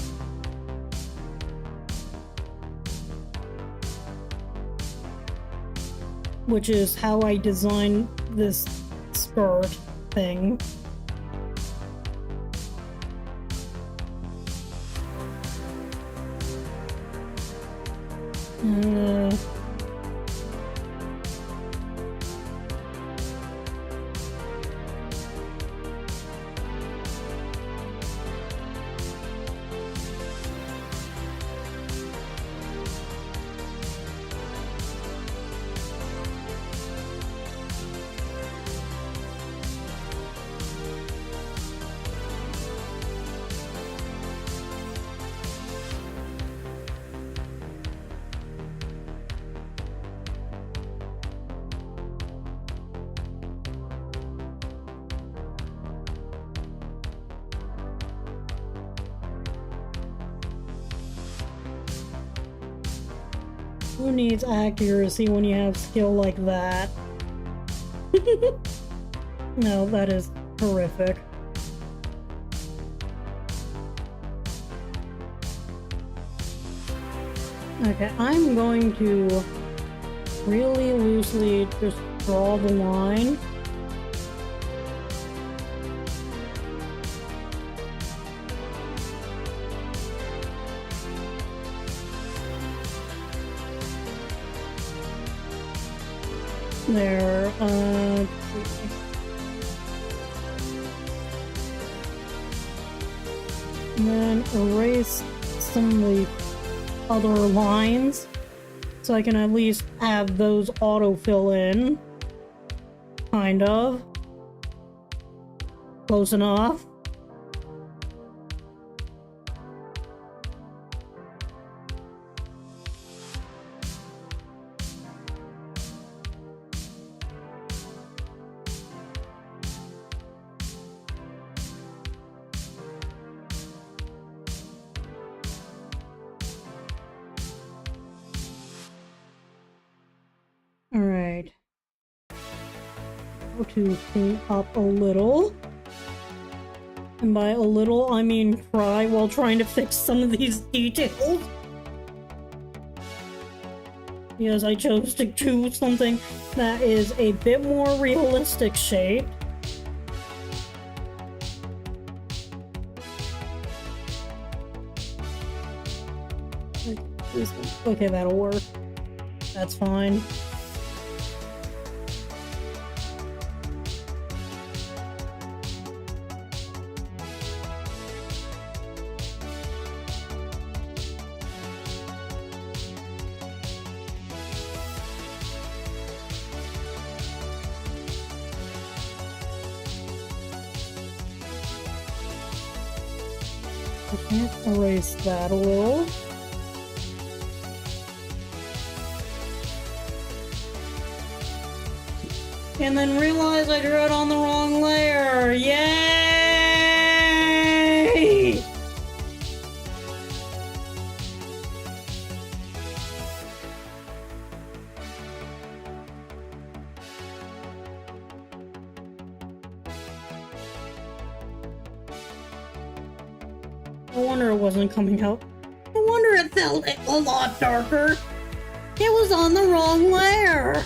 Which is how I designed this skirt thing. Who needs accuracy when you have skill like that? No, that is horrific. Okay, I'm going to really loosely just draw the line. There, and then erase some of the other lines so I can at least have those autofill in. Kind of. Close enough. Alright. How to clean up a little. And by a little, I mean try while trying to fix some of these details. Because I chose to choose something that is a bit more realistic shape. Okay, that'll work. That's fine. I can't erase that a little. And then realize I drew it on the wrong layer. Yay! No wonder it wasn't coming out. No wonder it felt a lot darker. It was on the wrong layer.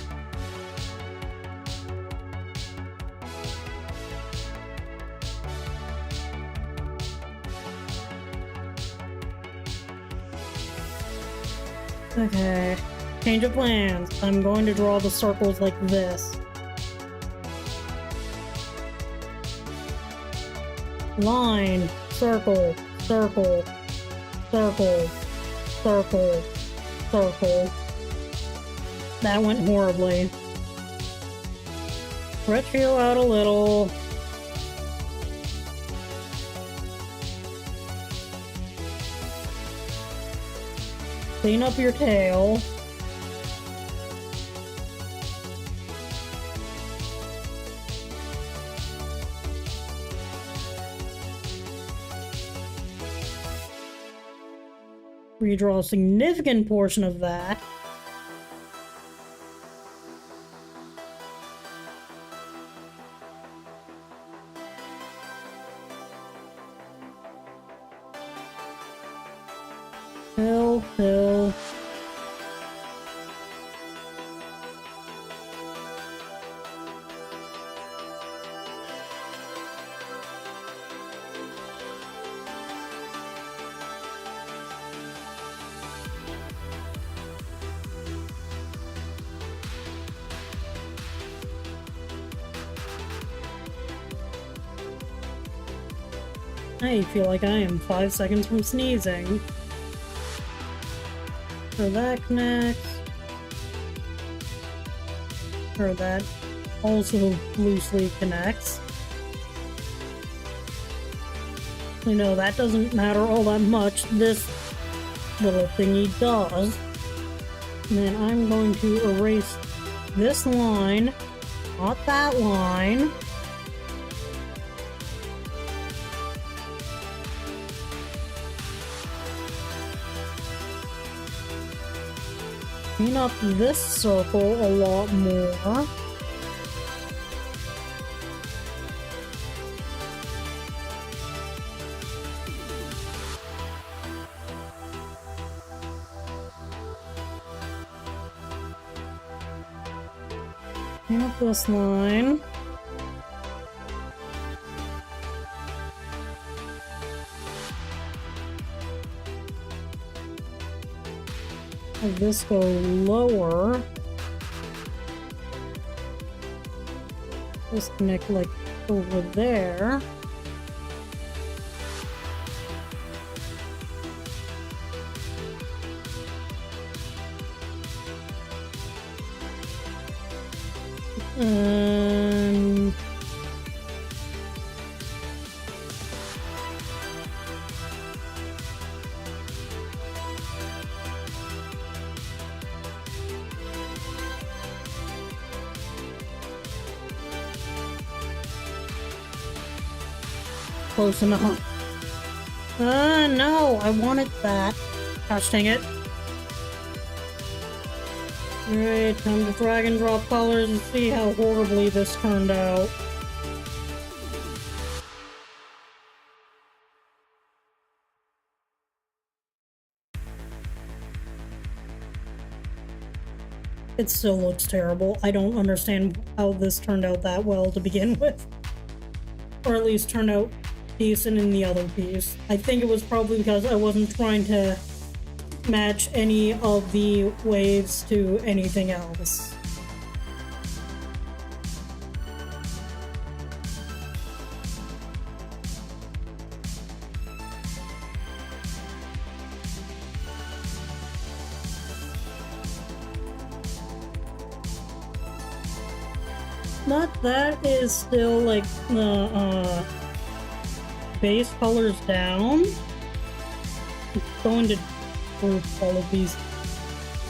Okay, change of plans. I'm going to draw the circles like this. Line, circle, circle, circle, circle, circle. That went horribly. Stretch you out a little. Clean up your tail. Redraw a significant portion of that. Fill. I feel like I am 5 seconds from sneezing. So that connects. Or that also loosely connects. You know, that doesn't matter all that much. This little thingy does. And then I'm going to erase this line, not that line. clean up this circle a lot more. Clean up this line. Have this go lower. This connect like over there. Close enough. No, I wanted that. Gosh dang it. Alright, time to drag and drop colors and see how horribly this turned out. It still looks terrible. I don't understand how this turned out that well to begin with. Or at least turned out decent in the other piece. I think it was probably because I wasn't trying to match any of the waves to anything else. But that is still like the base colors down. I'm going to group all of these.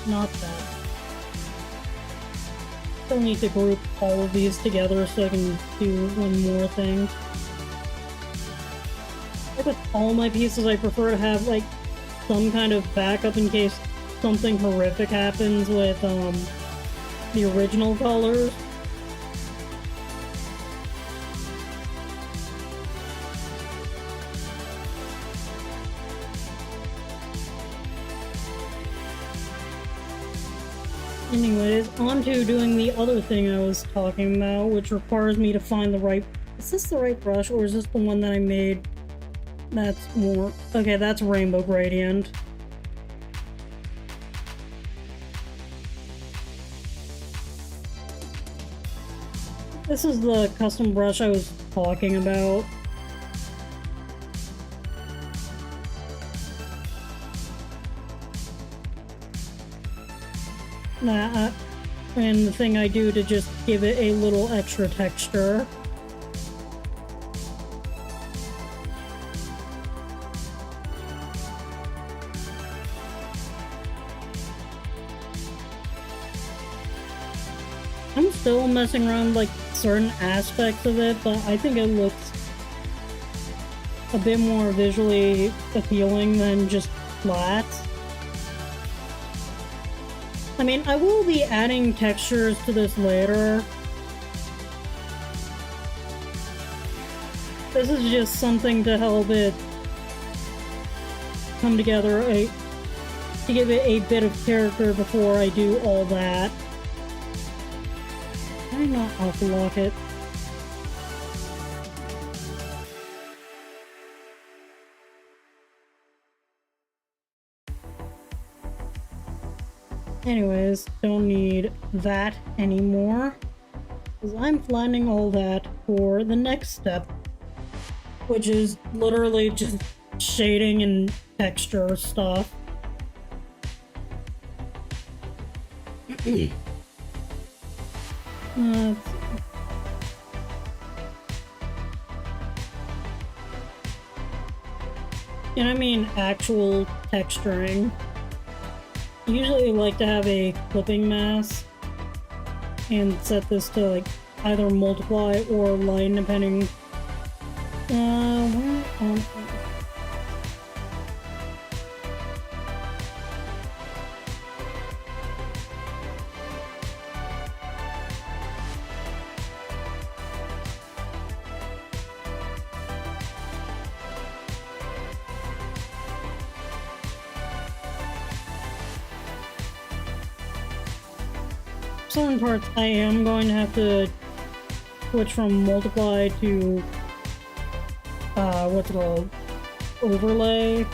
Not that. Still need to group all of these together so I can do one more thing. Like with all my pieces, I prefer to have like some kind of backup in case something horrific happens with the original colors. Anyways, on to doing the other thing I was talking about, which requires me to find the right... Is this the right brush, or is this the one that I made that's more... Okay, that's Rainbow Gradient. This is the custom brush I was talking about. And the thing I do to just give it a little extra texture. I'm still messing around like certain aspects of it, but I think it looks a bit more visually appealing than just flat. I mean, I will be adding textures to this later. This is just something to help it come together, to give it a bit of character before I do all that. Can I not auto-lock it? Anyways, don't need that anymore, because I'm flattening all that for the next step, which is literally just shading and texture stuff. And I mean actual texturing. Usually I like to have a clipping mask and set this to like either multiply or line depending where on certain parts I am going to have to switch from multiply to, what's it called? Overlay.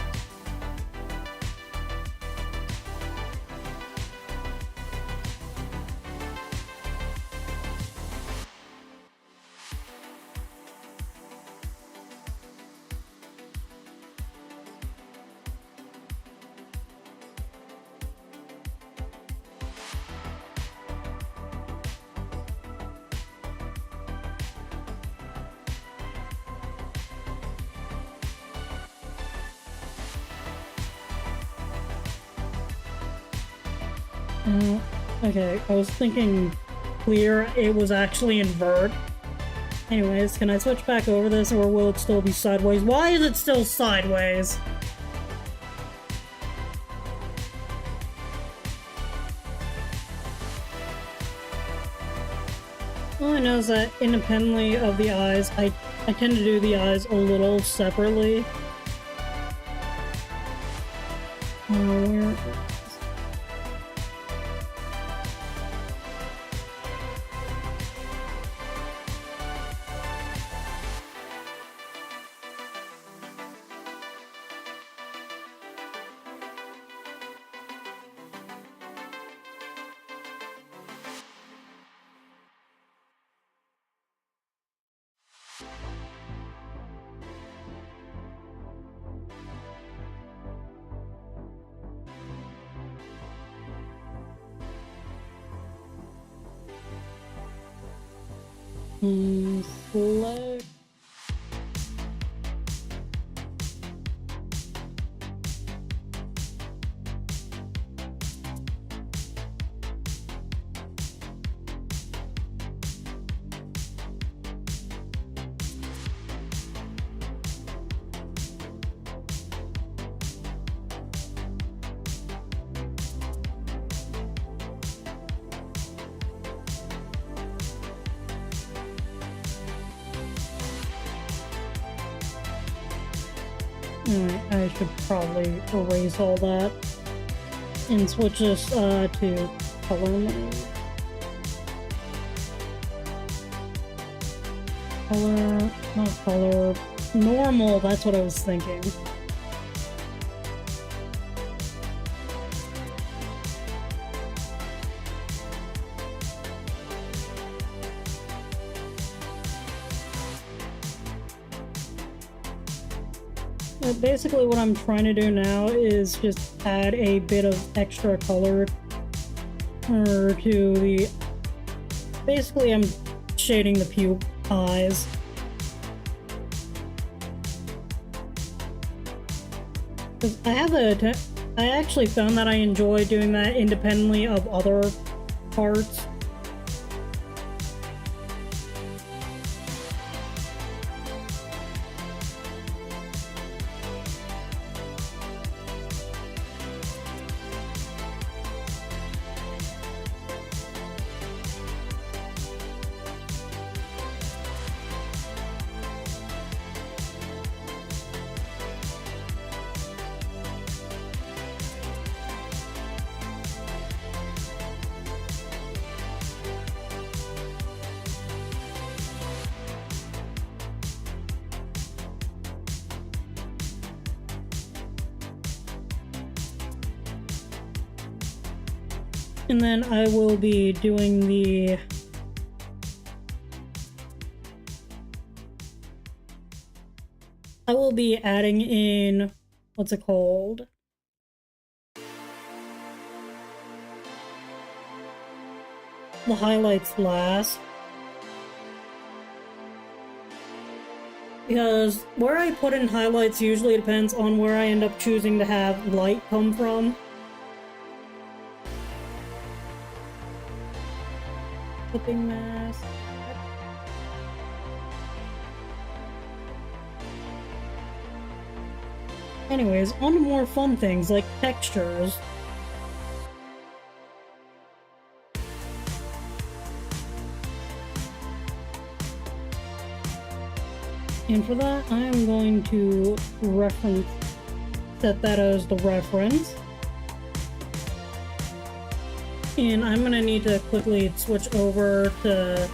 Okay, I was thinking clear, it was actually invert. Anyways, can I switch back over this, or will it still be sideways? Why is it still sideways? All I know is that independently of the eyes, I tend to do the eyes a little separately. Where... select. I should probably erase all that and switch this to color mode. Color, not color, normal, that's what I was thinking. Basically what I'm trying to do now is just add a bit of extra color to the... Basically I'm shading the pupil eyes. I actually found that I enjoy doing that independently of other parts. And then I will be doing the... I will be adding in... What's it called? The highlights last. Because where I put in highlights usually depends on where I end up choosing to have light come from. Clipping mask. Anyways, on to more fun things like textures. And for that, I am going to set that as the reference. And I'm gonna need to quickly switch over to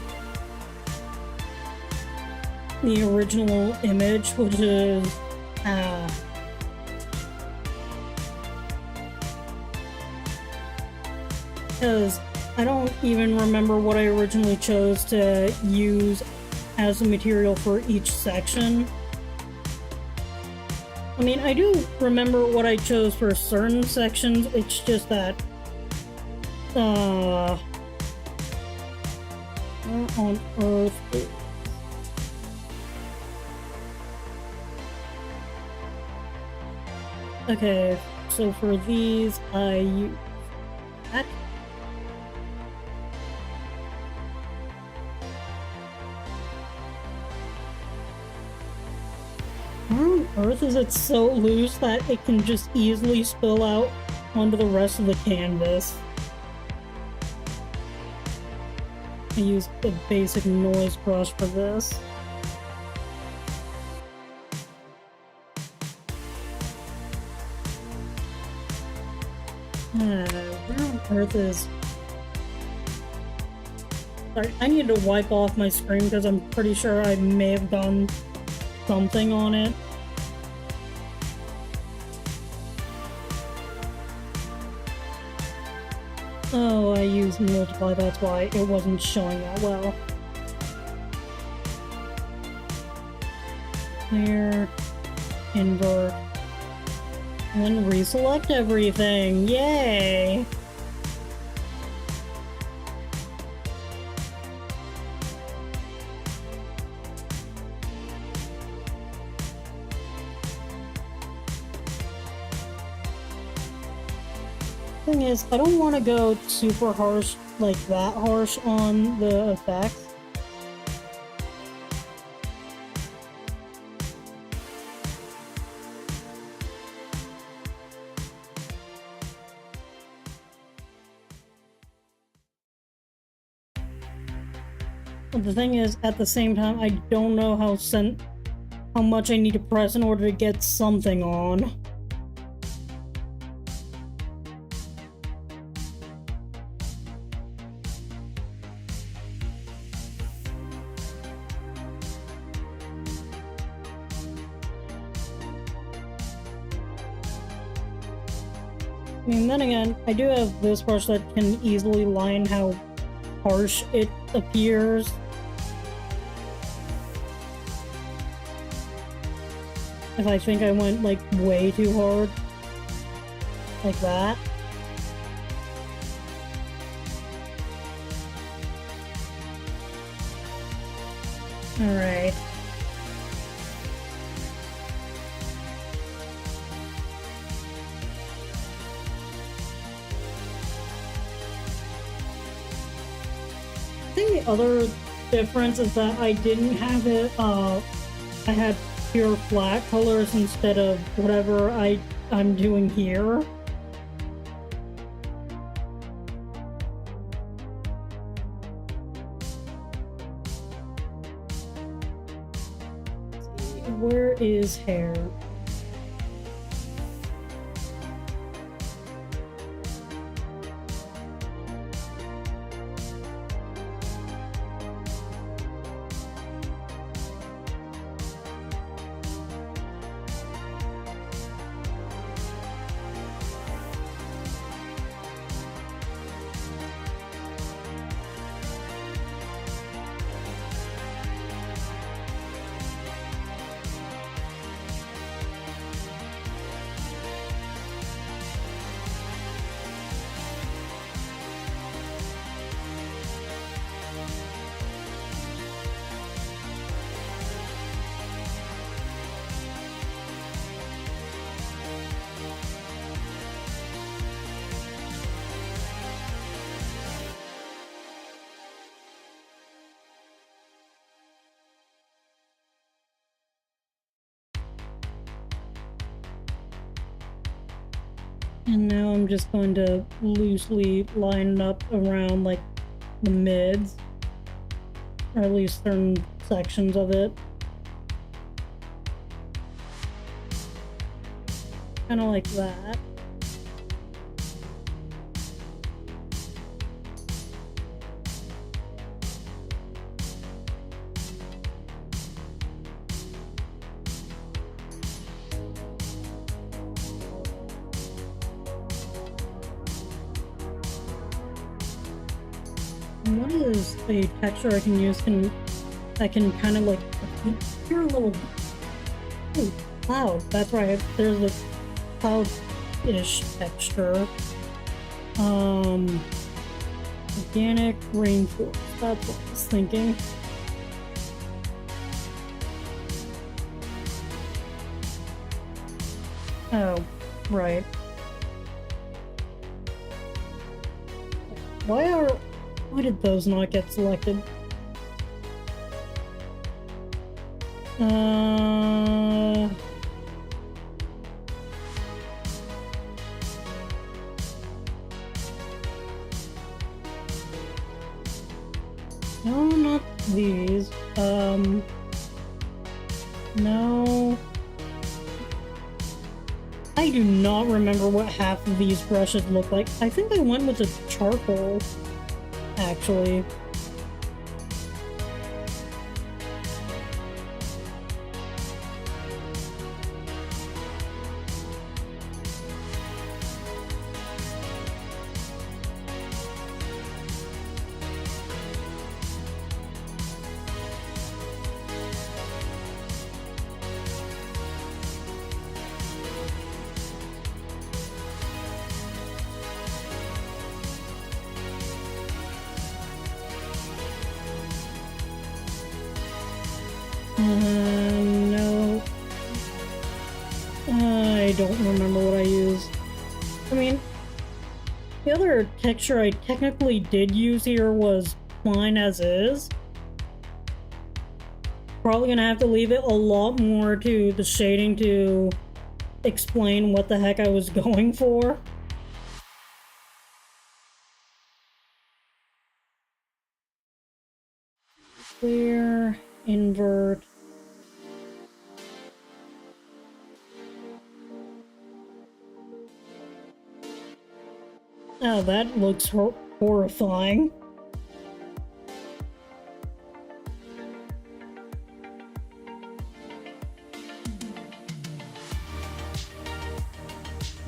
the original image, which is because I don't even remember what I originally chose to use as the material for each section. I mean, I do remember what I chose for certain sections, it's just that what on earth is... Okay, so for these, I use that. Where on earth is it so loose that it can just easily spill out onto the rest of the canvas? I use the basic noise brush for this. Where on earth is... Sorry, I need to wipe off my screen because I'm pretty sure I may have done something on it. Oh, I used multiply, that's why it wasn't showing that well. Clear, invert, and then reselect everything. Yay! Thing is, I don't want to go super harsh, like that harsh on the effects. But the thing is, at the same time, I don't know how much I need to press in order to get something on. I mean, then again, I do have this brush that can easily line how harsh it appears. If I think I went, like, way too hard. Like that. Alright. I think the other difference is that I didn't have it, I had pure flat colors instead of whatever I'm doing here. Where is hair? And now I'm just going to loosely line it up around, like, the mids. Or at least certain sections of it. Kinda like that. what is a texture I can use that can kind of like appear a little. Ooh, cloud. That's right. There's a cloud-ish texture. Organic rainforest. That's what I was thinking. Oh, right. Why did those not get selected? No, not these. No. I do not remember what half of these brushes look like. I think I went with the charcoal, actually. No. I don't remember what I used. I mean, the other texture I technically did use here was Fine As Is. Probably gonna have to leave it a lot more to the shading to explain what the heck I was going for. Clear, invert. Oh, that looks horrifying.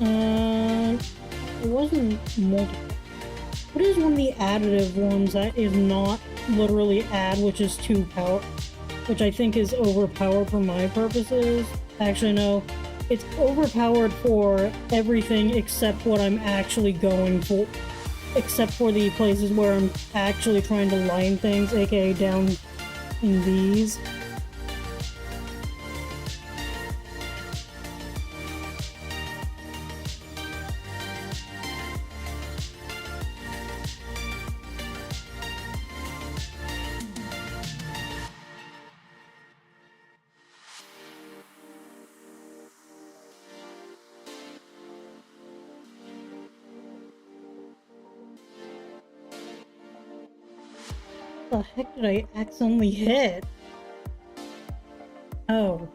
It wasn't multiple. What is one of the additive ones that is not literally add, which is 2 power, which I think is overpowered for my purposes? Actually, no. It's overpowered for everything except what I'm actually going for. Except for the places where I'm actually trying to line things, aka down in these. What the heck did I accidentally hit? Oh.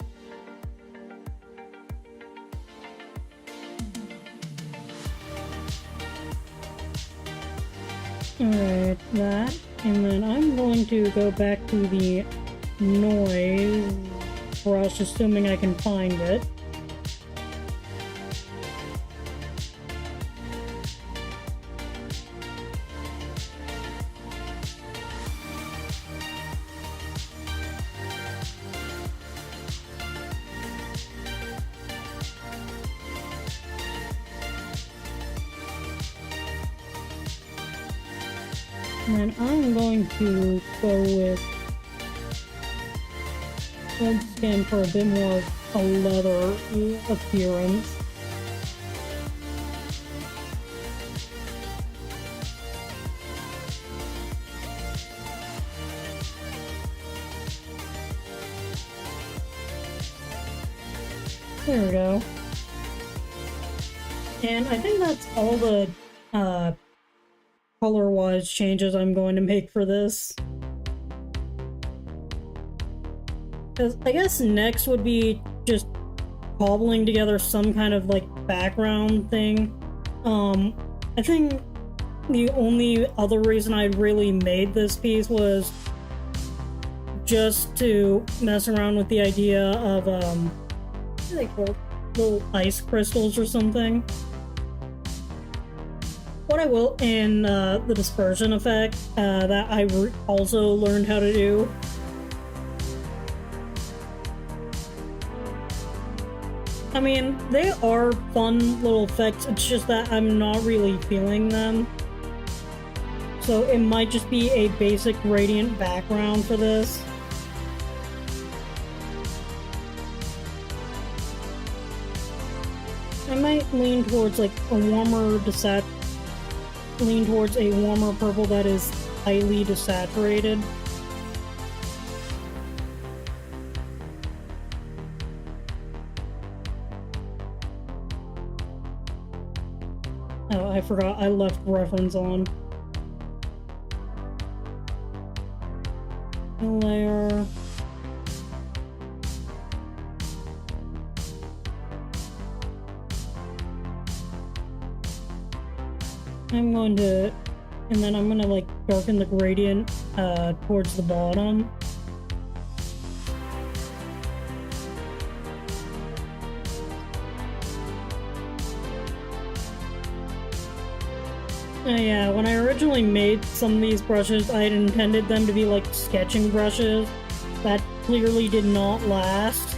Alright, that. And then I'm going to go back to the noise brush, assuming I can find it. And then I'm going to go with red skin for a bit more of a leather appearance. There we go. And I think that's all the color-wise changes I'm going to make for this. Because I guess next would be just cobbling together some kind of like background thing. I think the only other reason I really made this piece was just to mess around with the idea of what are they called? Little ice crystals or something. what I will, and the dispersion effect that I also learned how to do. I mean, they are fun little effects, it's just that I'm not really feeling them. So it might just be a basic gradient background for this. I might lean towards like a warmer lean towards a warmer purple that is highly desaturated. Oh, I forgot I left reference on. Layer. I'm going to, and then I'm gonna like darken the gradient towards the bottom. Yeah, when I originally made some of these brushes, I had intended them to be like sketching brushes. That clearly did not last.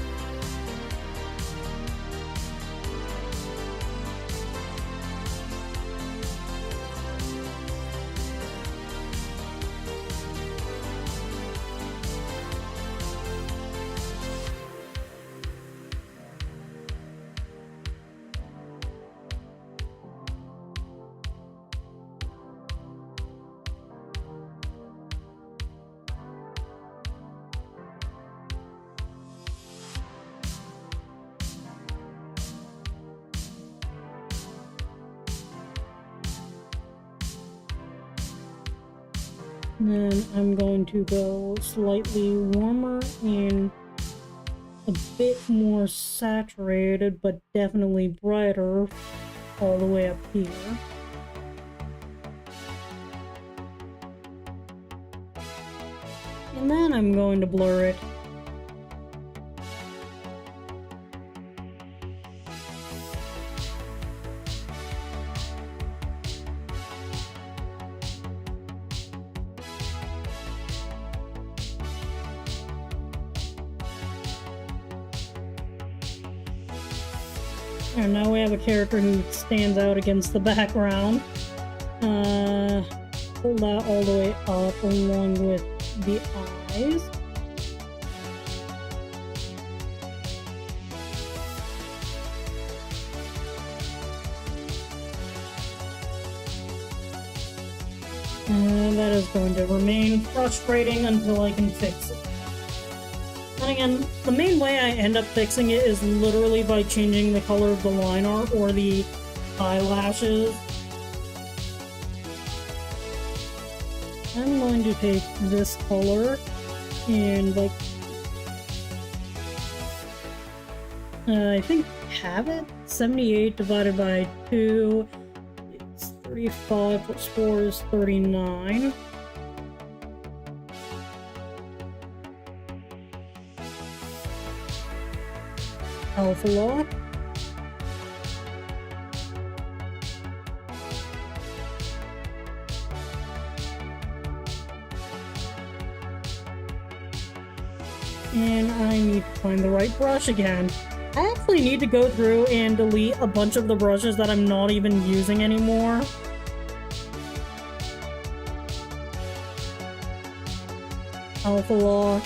And then I'm going to go slightly warmer and a bit more saturated, but definitely brighter all the way up here. And then I'm going to blur it. And now we have a character who stands out against the background. Pull that all the way up along with the eyes. And that is going to remain frustrating until I can fix it. And again, the main way I end up fixing it is literally by changing the color of the line art or the eyelashes. I'm going to take this color and like, I think have it 78 divided by 2 is 35 plus 4 is 39. Alpha lock. And I need to find the right brush again. I actually need to go through and delete a bunch of the brushes that I'm not even using anymore. Alpha lock.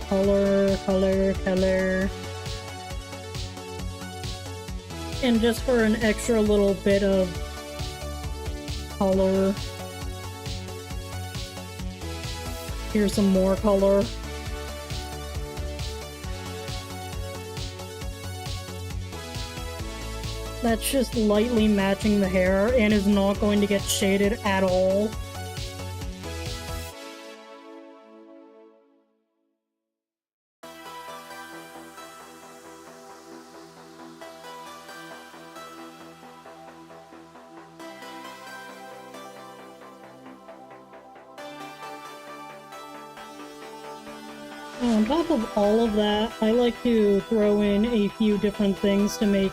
Color, color, color. And just for an extra little bit of color, here's some more color. That's just lightly matching the hair and is not going to get shaded at all. On top of all of that, I like to throw in a few different things to make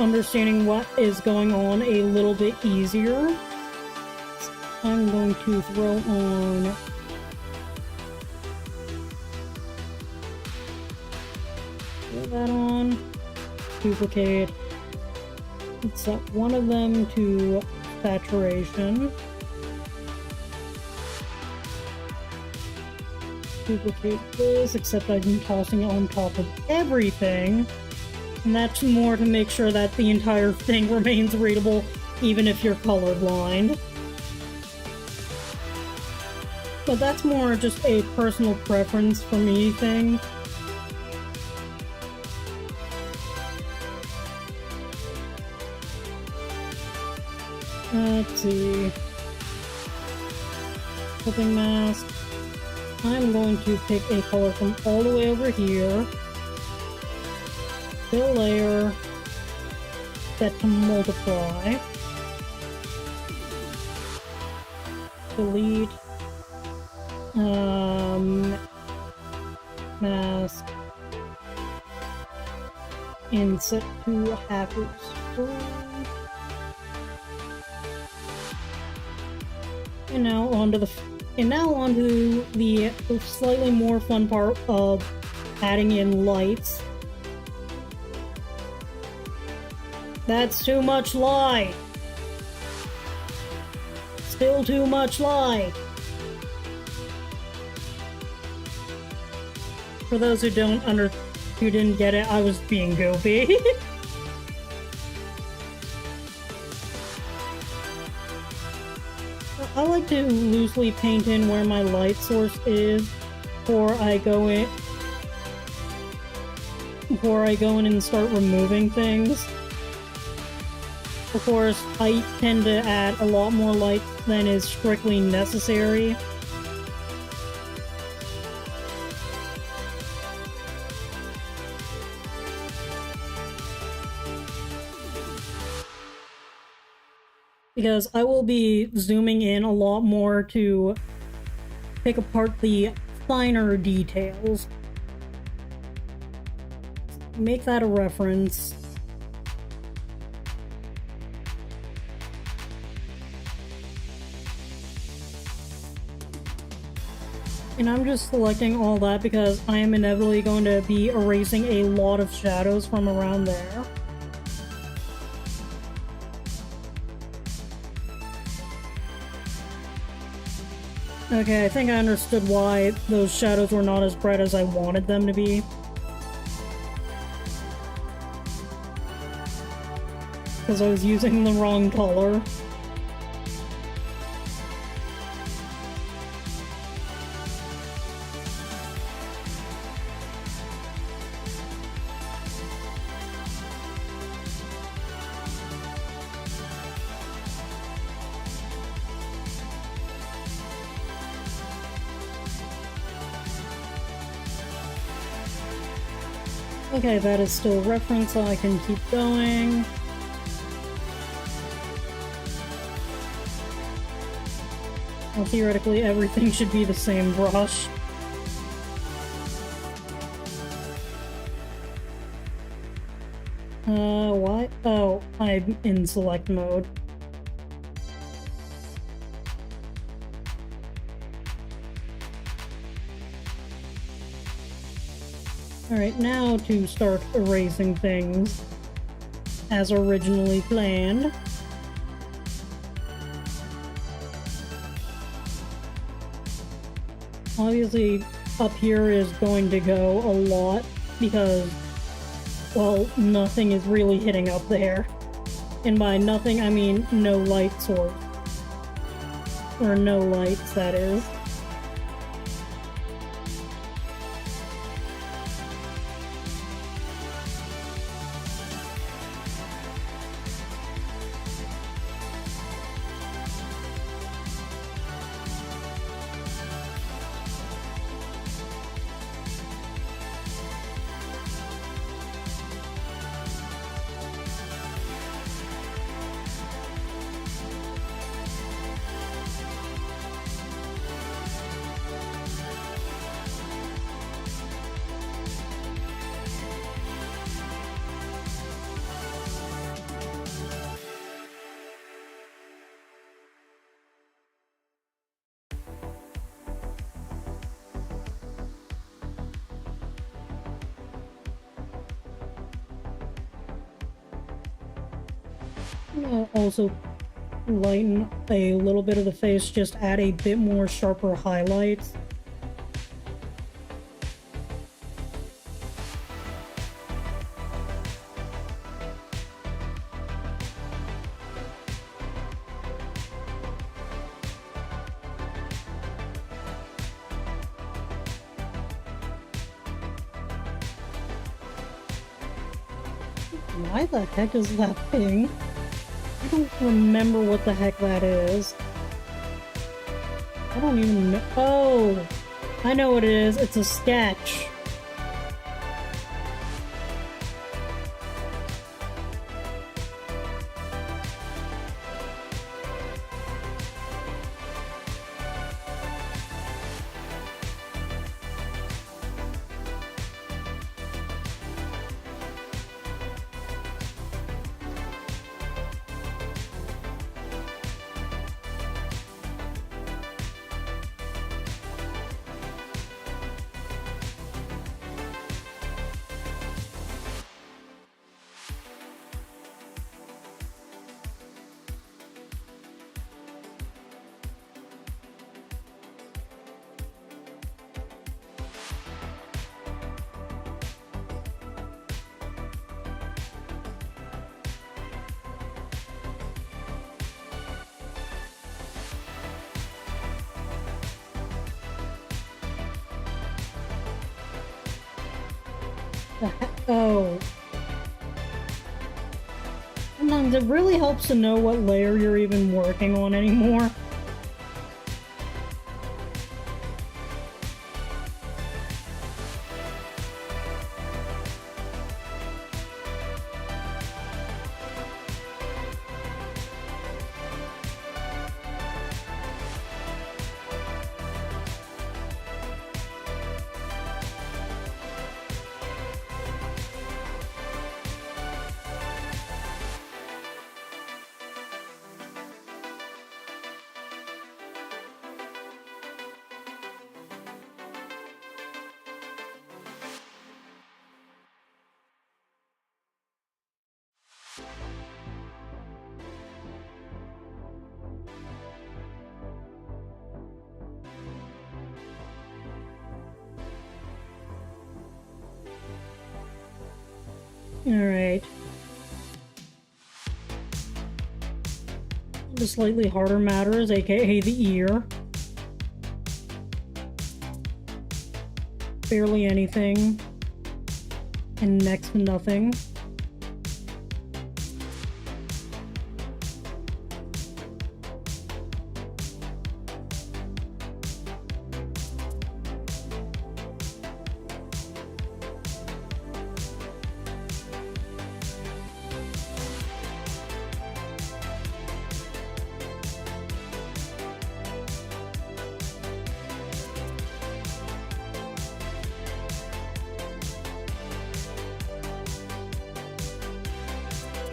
understanding what is going on a little bit easier, I'm going to throw on that on, duplicate, let's set one of them to saturation, duplicate this, except I'm tossing it on top of everything, and that's more to make sure that the entire thing remains readable even if you're colorblind. But that's more just a personal preference for me thing. Let's see. Clipping mask. I'm going to pick a color from all the way over here. Fill layer. Set to multiply. Delete. Mask. And set to half scroll. And now onto the slightly more fun part of adding in lights. That's too much light. Still too much light. For those who didn't get it, I was being goofy. I like to loosely paint in where my light source is before I go in and start removing things. Of course, I tend to add a lot more light than is strictly necessary. Because I will be zooming in a lot more to pick apart the finer details. Make that a reference. And I'm just selecting all that because I am inevitably going to be erasing a lot of shadows from around there. Okay, I think I understood why those shadows were not as bright as I wanted them to be. Because I was using the wrong color. Okay, that is still a reference, so I can keep going. Well, theoretically, everything should be the same brush. Why? Oh, I'm in select mode. Alright, now to start erasing things as originally planned. Obviously, up here is going to go a lot because, well, nothing is really hitting up there. And by nothing, I mean no light source. Or no lights, that is. Also lighten a little bit of the face, just add a bit more sharper highlights. Why the heck is that thing? I don't remember what the heck that is. I don't even know. Oh! I know what it is. It's a sketch. Oh. Sometimes it really helps to know what layer you're even working on anymore. Alright. The slightly harder matters, aka the ear. Barely anything. And next to nothing.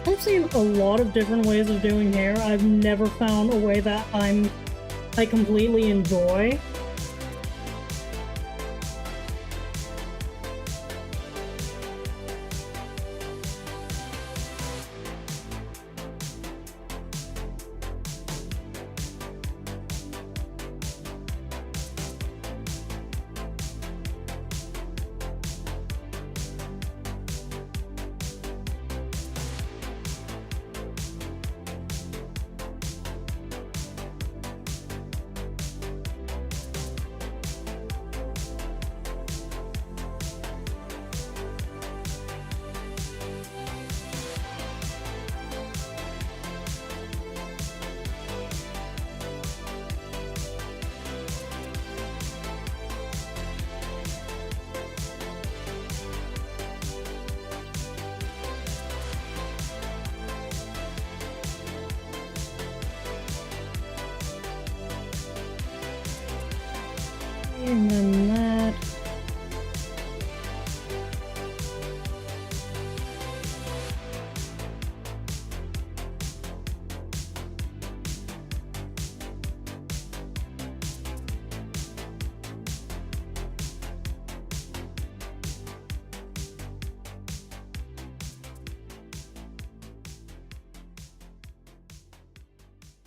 I've seen a lot of different ways of doing hair. I've never found a way that I completely enjoy. And then that.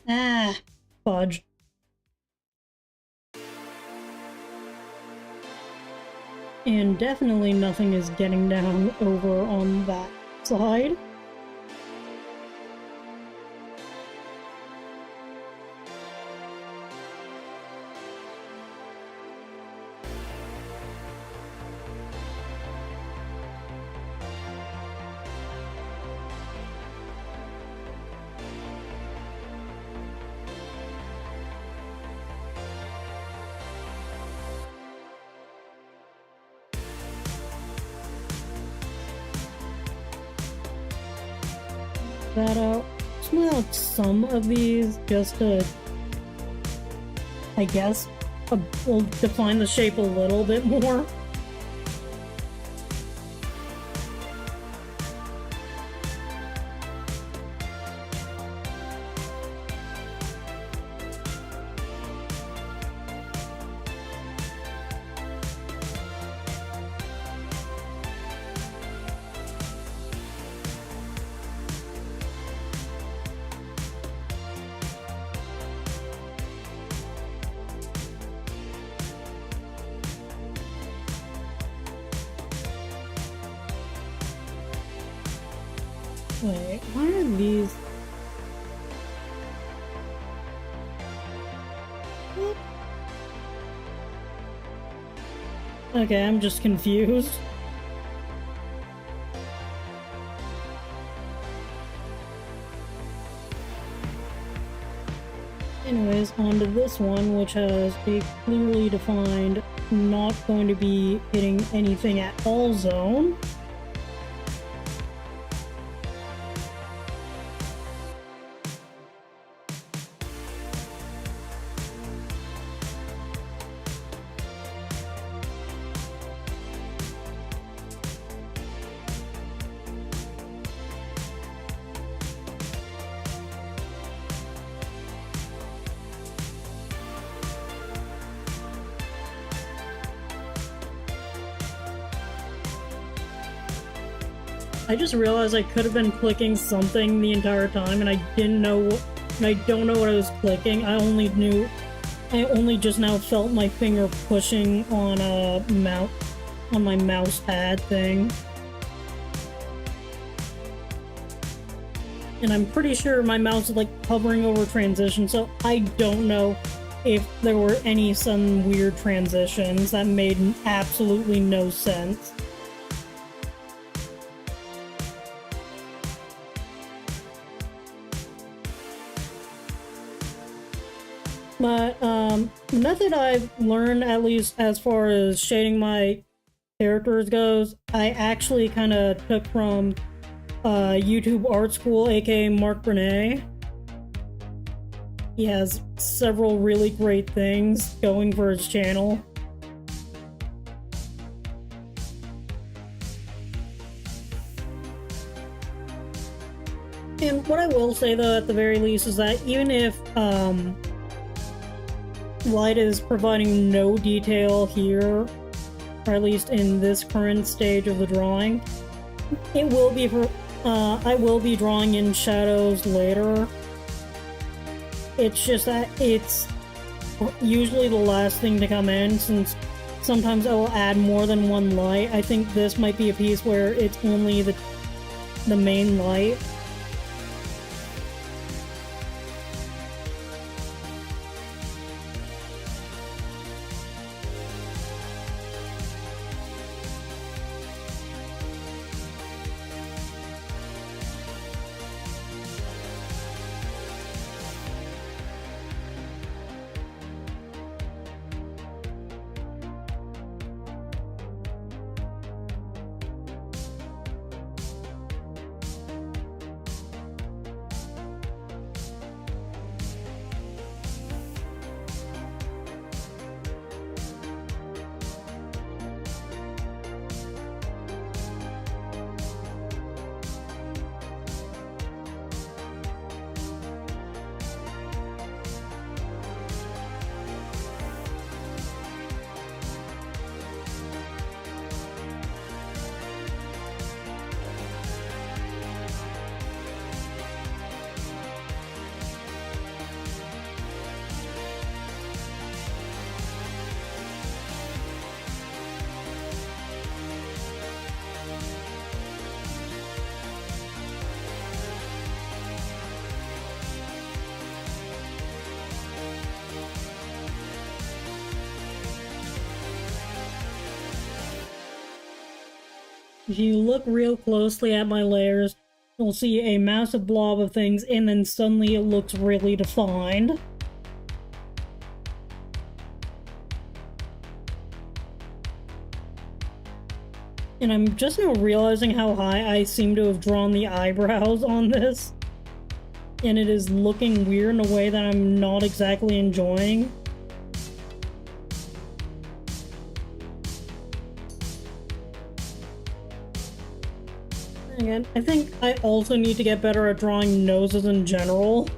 Ah, fudge. And definitely nothing is getting down over on that side. That smooth out some of these just to, I guess, will define the shape a little bit more. Wait, why are these? What? Okay, I'm just confused. Anyways, on to this one, which has a clearly defined not going to be hitting anything at all zone. I just realized I could have been clicking something the entire time, and I didn't know, and I don't know what I was clicking. I only just now felt my finger pushing on my mouse pad thing. And I'm pretty sure my mouse is like hovering over transition, so I don't know if there were any some weird transitions that made absolutely no sense. But the method I've learned, at least as far as shading my characters goes, I actually kind of took from YouTube Art School, aka Mark Bernay. He has several really great things going for his channel. And what I will say though, at the very least, is that even if light is providing no detail here, or at least in this current stage of the drawing, it will be for I will be drawing in shadows later. It's just that it's usually the last thing to come in, since sometimes I will add more than one light. I think this might be a piece where it's only the main light. If you look real closely at my layers, you'll see a massive blob of things, and then suddenly it looks really defined. And I'm just now realizing how high I seem to have drawn the eyebrows on this. And it is looking weird in a way that I'm not exactly enjoying. And I think I also need to get better at drawing noses in general.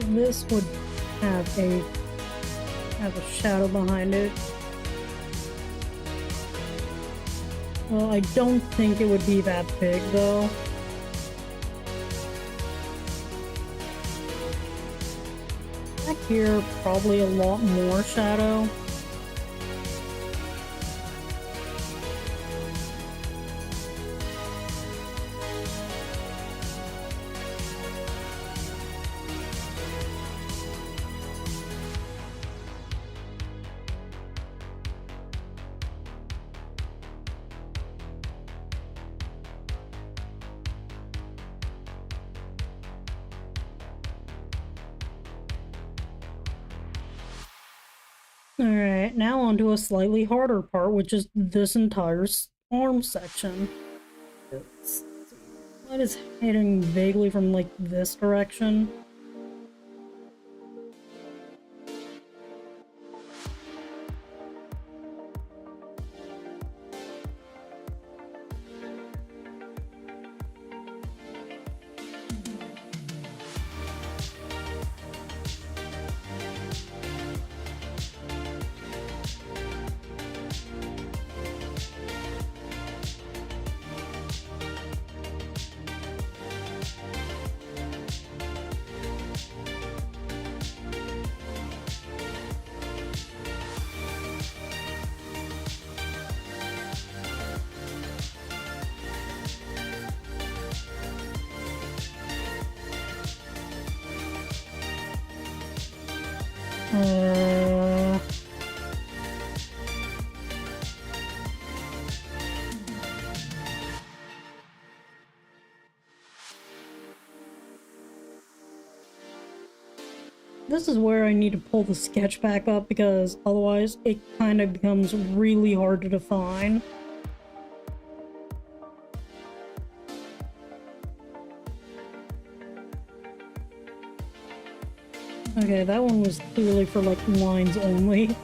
This would have a shadow behind it. Well, I don't think it would be that big though. Back here, probably a lot more shadow. Alright, now onto a slightly harder part, which is this entire arm section. Light is hitting vaguely from, like, this direction. This is where I need to pull the sketch back up because otherwise it kind of becomes really hard to define. Okay, that one was clearly for like lines only.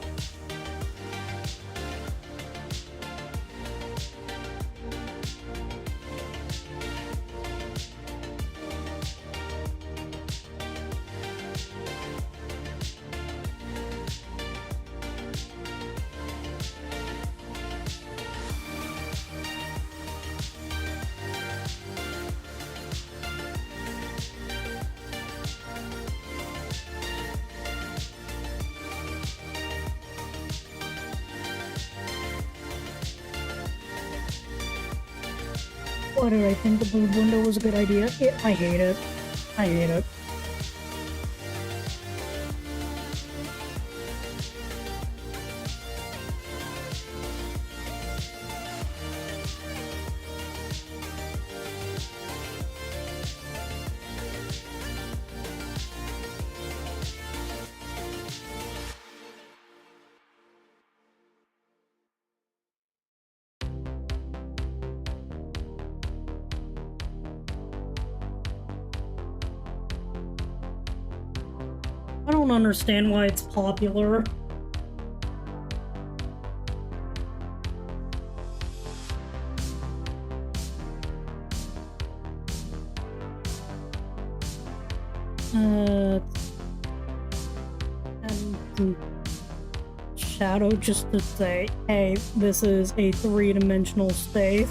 Why did I think the blue window was a good idea? I hate it. I hate it. don't understand why it's popular. And shadow just to say, hey, this is a three-dimensional space.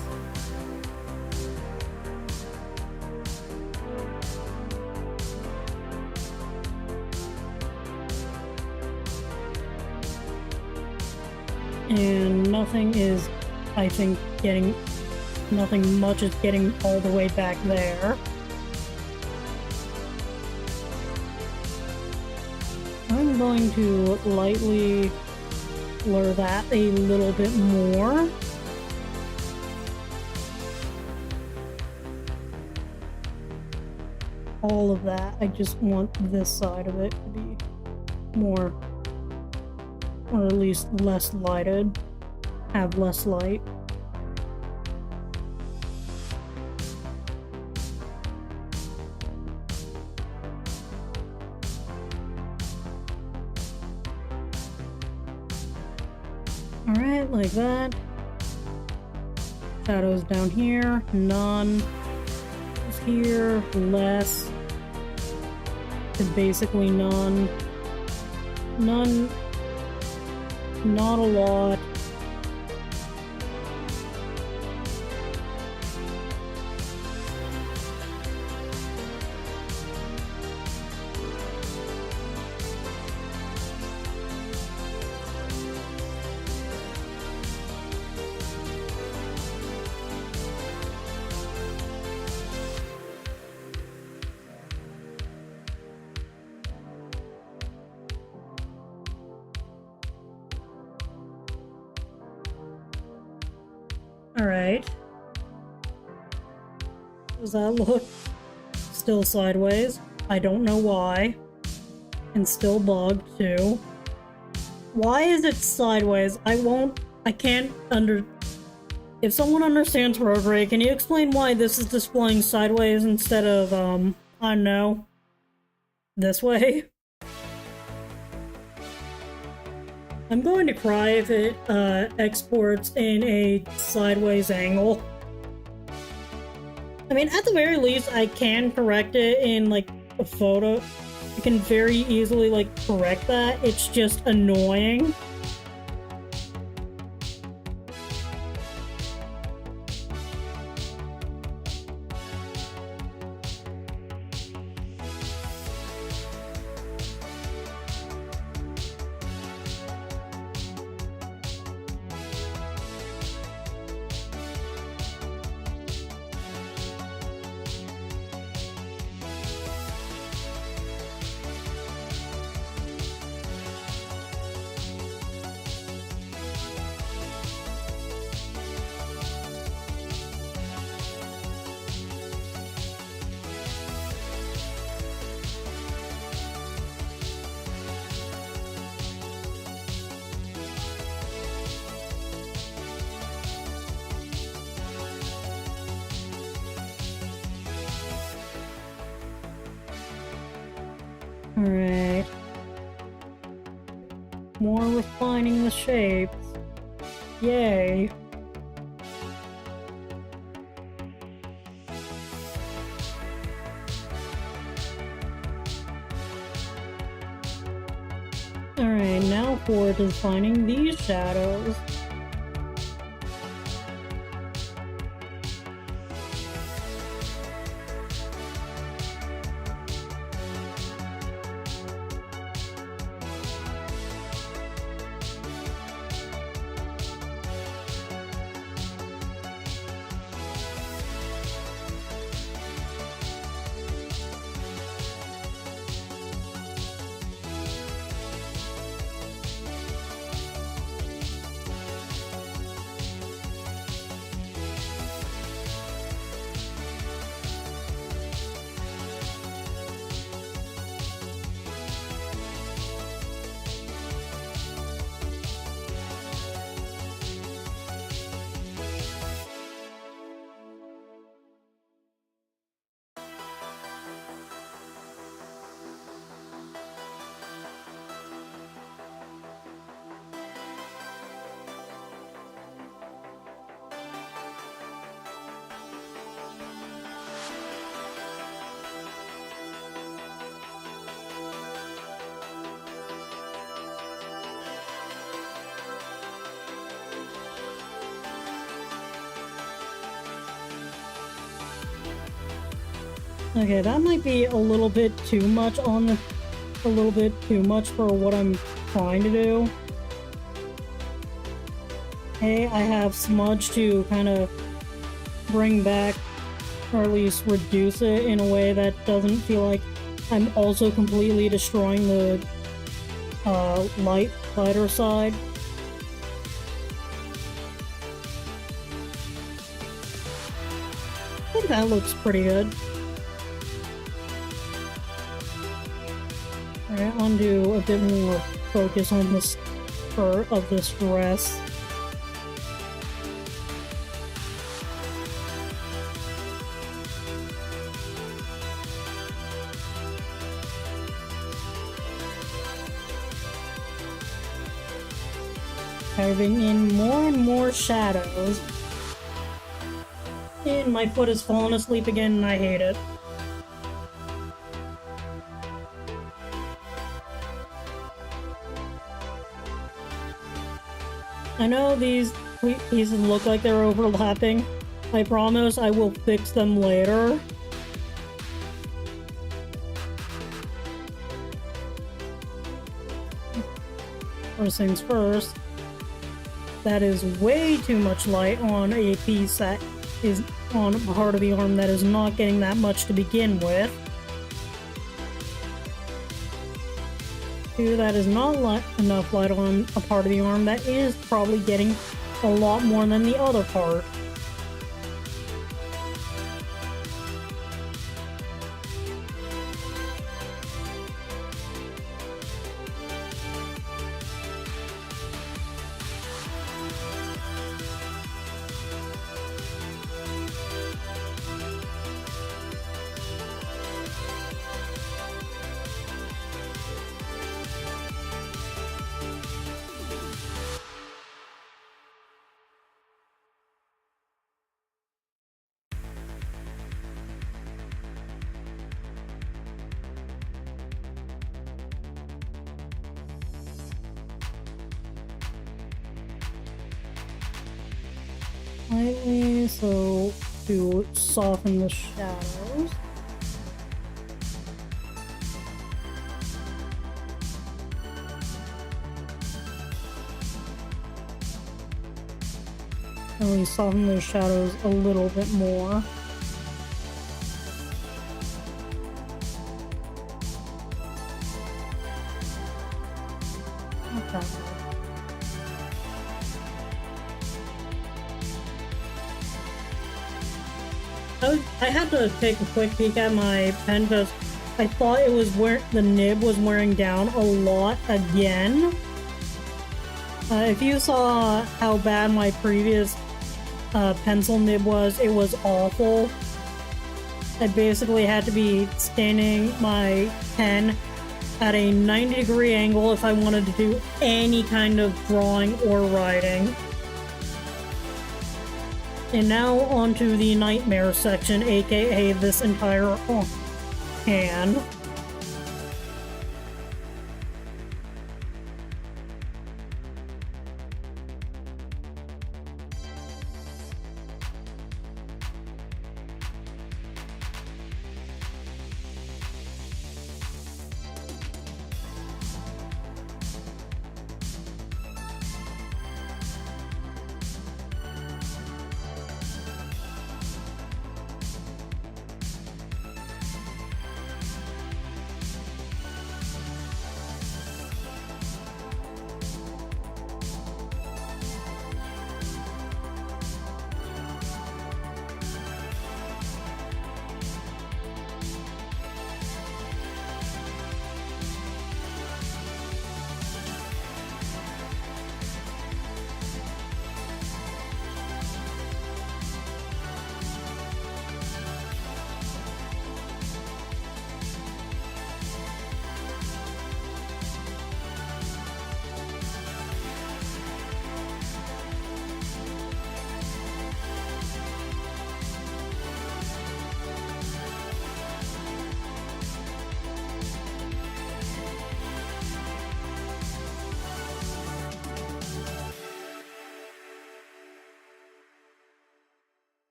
And nothing is, I think, nothing much is getting all the way back there. I'm going to lightly blur that a little bit more. All of that, I just want this side of it to be more, or at least less lighted, have less light. Alright, like that. Shadows down here, none. Is here, less. Is basically none. None. Not a lot. Alright. Does that look still sideways? I don't know why. And still bugged too. Why is it sideways? I can't If someone understands Roadray, can you explain why this is displaying sideways instead of, I don't know, this way? I'm going to cry if it exports in a sideways angle. I mean, at the very least, I can correct it in, like, a photo. I can very easily, like, correct that. It's just annoying. Alright. More refining the shapes. Yay. Alright, now for defining these shadows. Okay, that might be a little bit too much on the... a little bit too much for what I'm trying to do. Hey, I have smudge to kind of bring back, or at least reduce it in a way that doesn't feel like I'm also completely destroying the lighter side. I think that looks pretty good. Alright, on to a bit more focus on the spur of this dress. Carving in more and more shadows. And my foot has fallen asleep again and I hate it. I know these pieces look like they're overlapping. I promise I will fix them later. First things first. That is way too much light on a piece that is on a part of the arm that is not getting that much to begin with. Two, that is not enough light on a part of the arm that is probably getting a lot more than the other part. Slightly, so to soften the shadows. And we soften those shadows a little bit more. Okay. I had to take a quick peek at my pen because I thought it was the nib was wearing down a lot again. If you saw how bad my previous pencil nib was, it was awful. I basically had to be standing my pen at a 90-degree angle if I wanted to do any kind of drawing or writing. And now onto the nightmare section, aka this entire hand.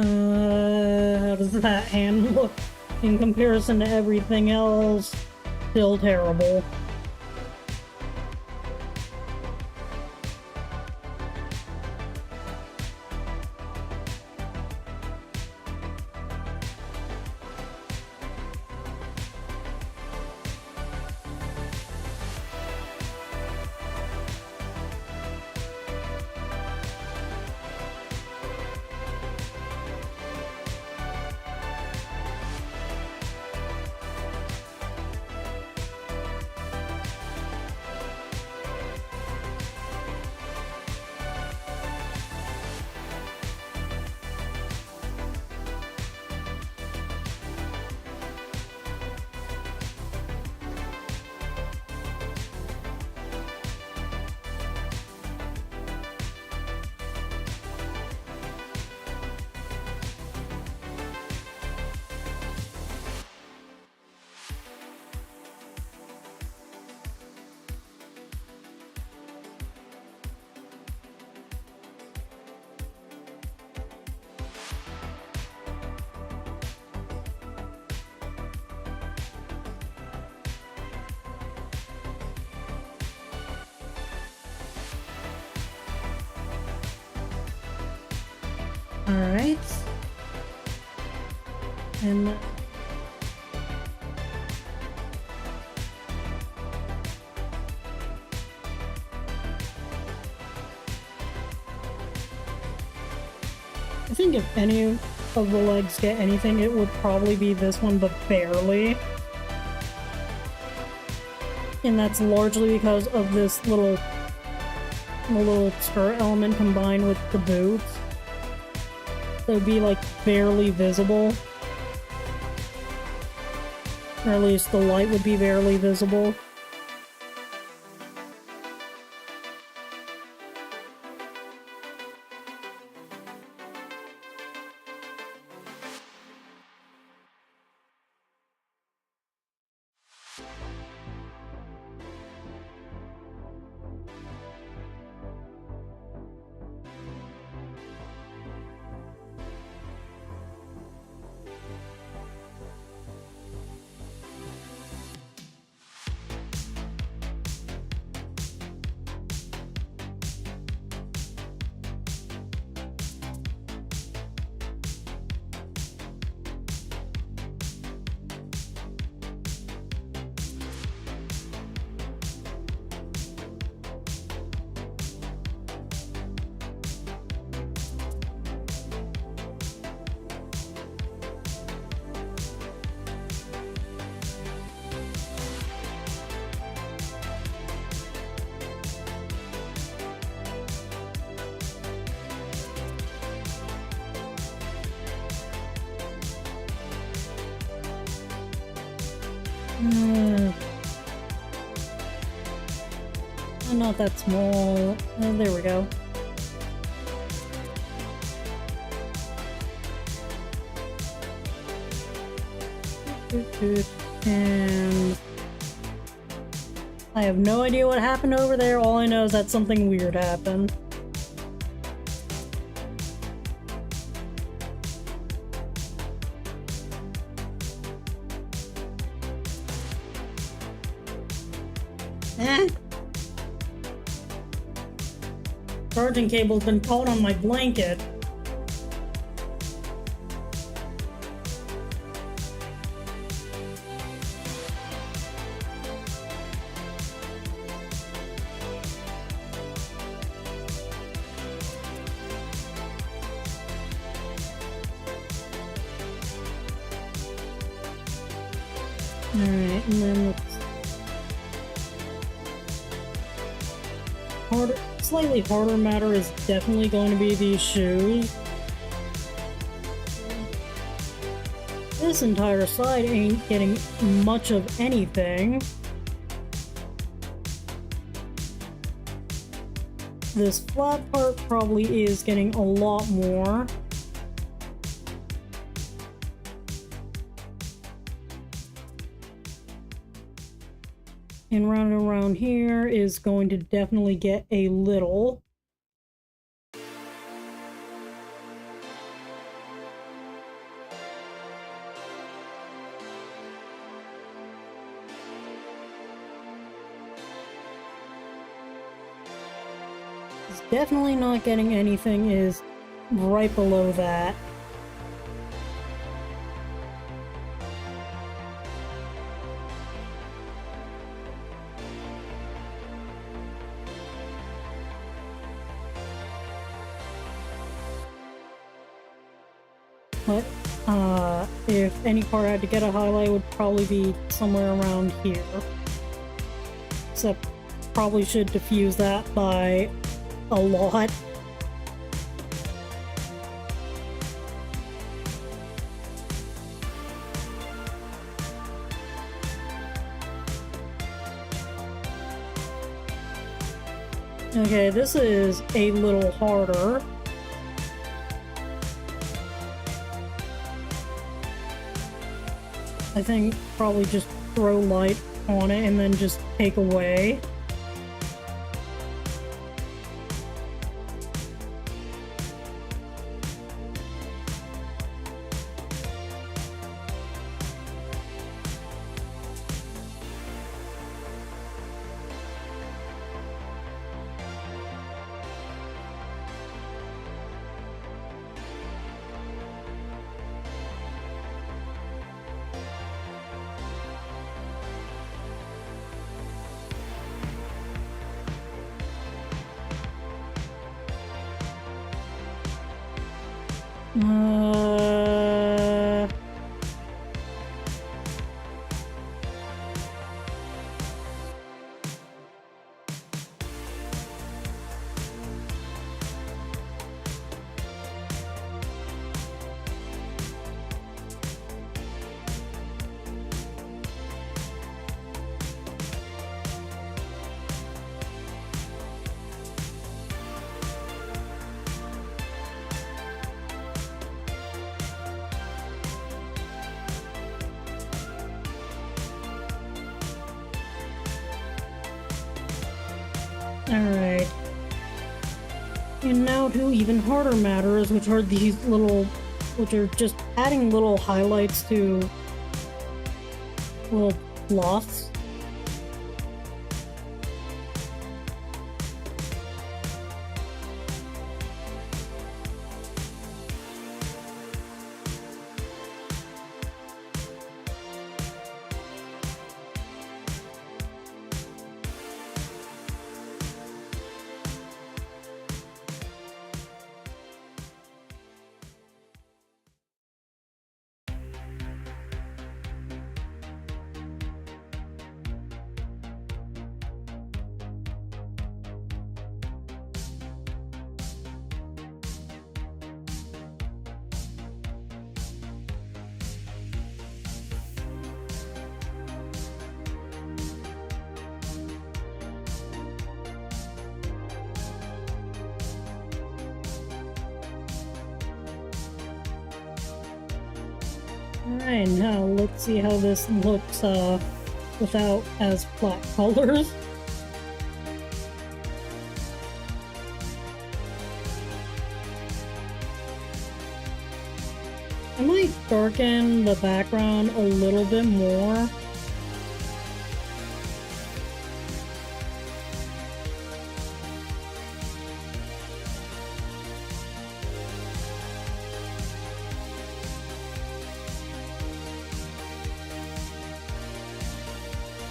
How does that hand look in comparison to everything else? Still terrible. Alright. And I think if any of the legs get anything, it would probably be this one, but barely. And that's largely because of this little skirt element combined with the boots. So it'd be like barely visible. Or at least the light would be barely visible. Not that small. There we go. And I have no idea what happened over there. All I know is that something weird happened. Charging cable's been caught on my blanket. Alright, and then let's... Slightly harder matter is definitely going to be these shoes. This entire side ain't getting much of anything. This flat part probably is getting a lot more. And around here is going to definitely get a little. is definitely not getting anything is right below that. But if any card had to get a highlight, it would probably be somewhere around here. Except probably should diffuse that by a lot. Okay, this is a little harder. I think probably just throw light on it and then just take away. Alright. And now to even harder matters, which are these little, which are just adding little highlights to little bluffs. Alright, now let's see how this looks without as flat colors. I might darken the background a little bit more.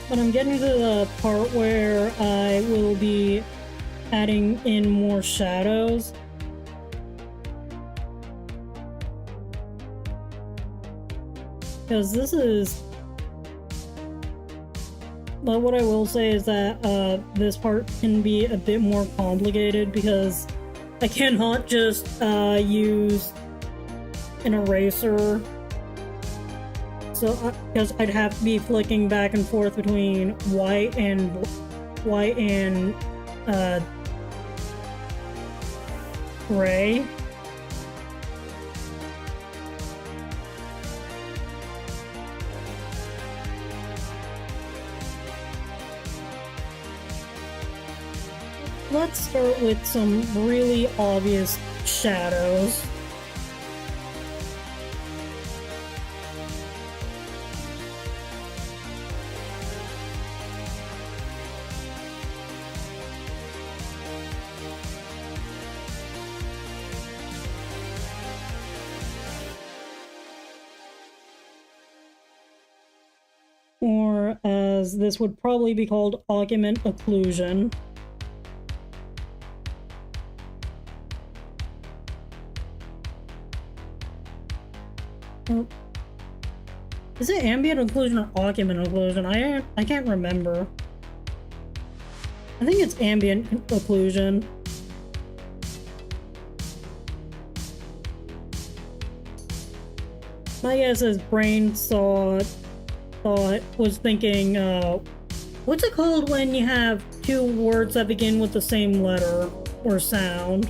But I'm getting to the part where I will be adding in more shadows. Because this is... But what I will say is that this part can be a bit more complicated because I cannot just use an eraser. So, because I'd have to be flicking back and forth between white and gray. Let's start with some really obvious shadows. says this would probably be called augment occlusion. Is it ambient occlusion or augment occlusion? I can't remember. I think it's ambient occlusion. My guess is brain was thinking, what's it called when you have two words that begin with the same letter or sound?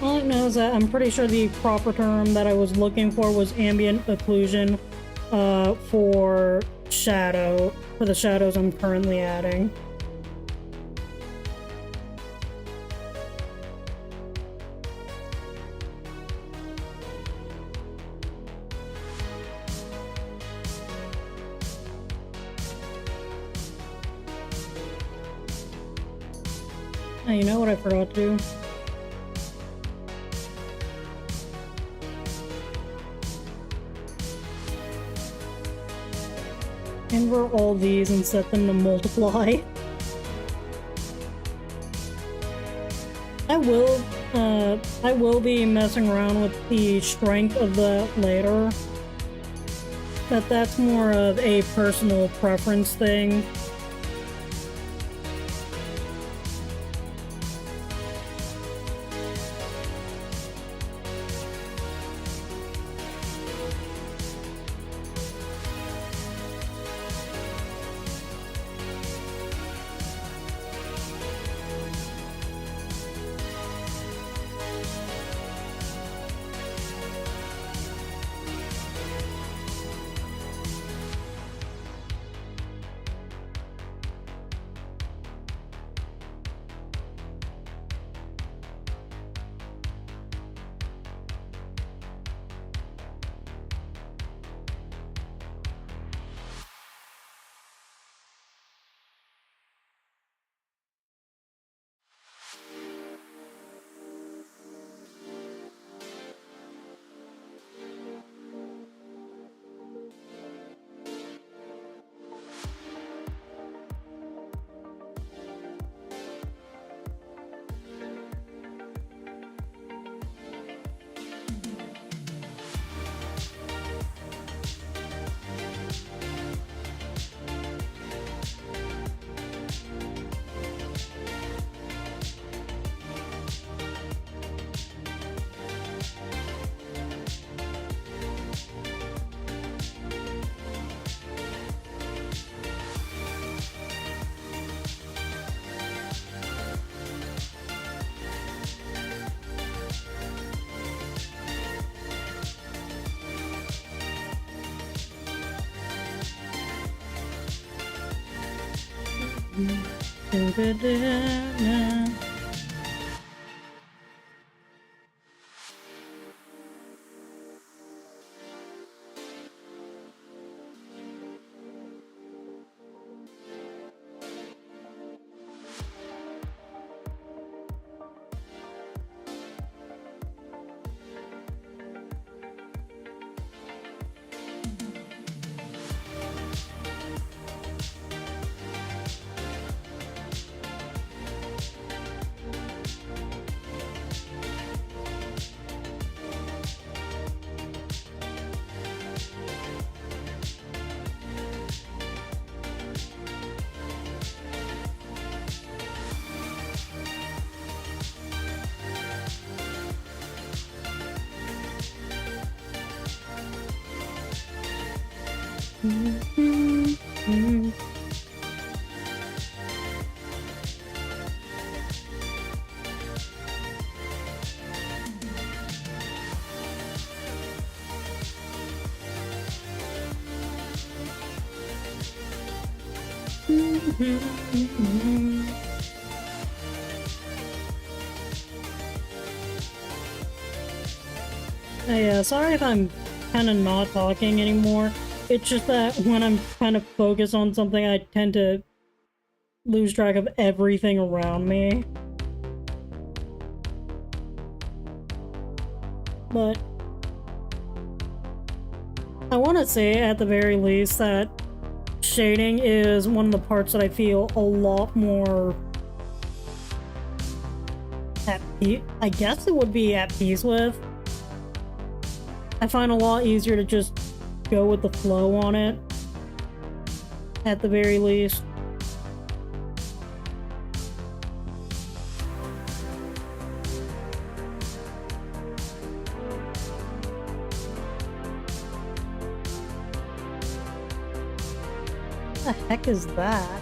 All I know is that I'm pretty sure the proper term that I was looking for was ambient occlusion for the shadows I'm currently adding. Oh, you know what I forgot to do? Invert all these and set them to multiply. I will be messing around with the strength of that later. But that's more of a personal preference thing. Yeah, sorry if I'm kind of not talking anymore. It's just that when I'm kind of focused on something, I tend to lose track of everything around me. But I want to say, at the very least, that shading is one of the parts that I feel a lot more at peace. I guess it would be at peace with. I find a lot easier to just go with the flow on it, at the very least. What the heck is that?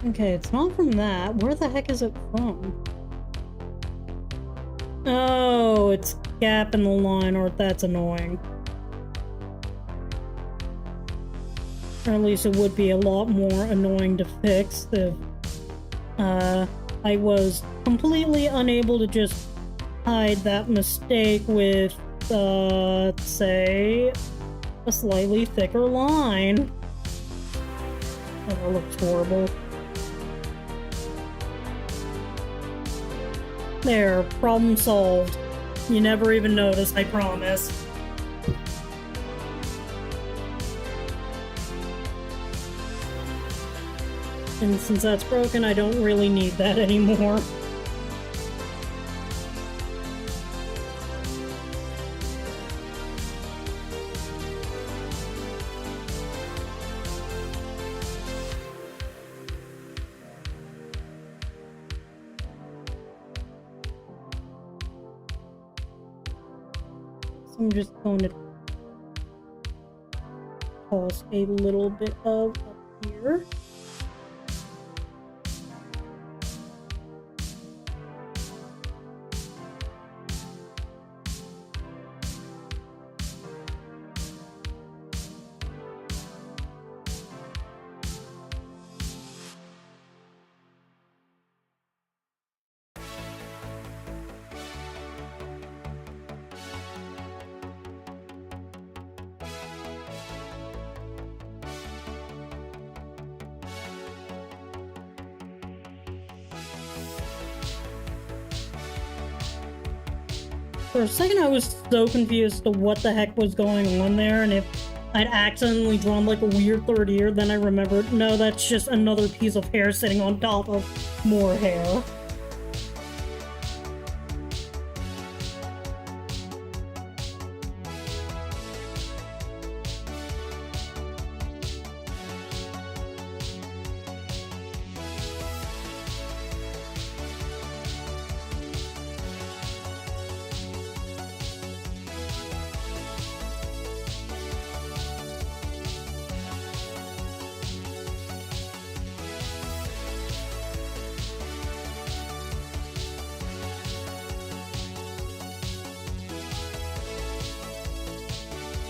Okay, it's not from that. Where the heck is it from? Oh, it's gap in the line, or that's annoying. Or at least it would be a lot more annoying to fix if I was completely unable to just hide that mistake with, say, a slightly thicker line. Oh, that looks horrible. There, problem solved. You never even noticed, I promise. And since that's broken, I don't really need that anymore. So I'm just going to toss a little bit of up here. For a second, I was so confused as to what the heck was going on there, and if I'd accidentally drawn like a weird third ear, then I remembered, no, that's just another piece of hair sitting on top of more hair.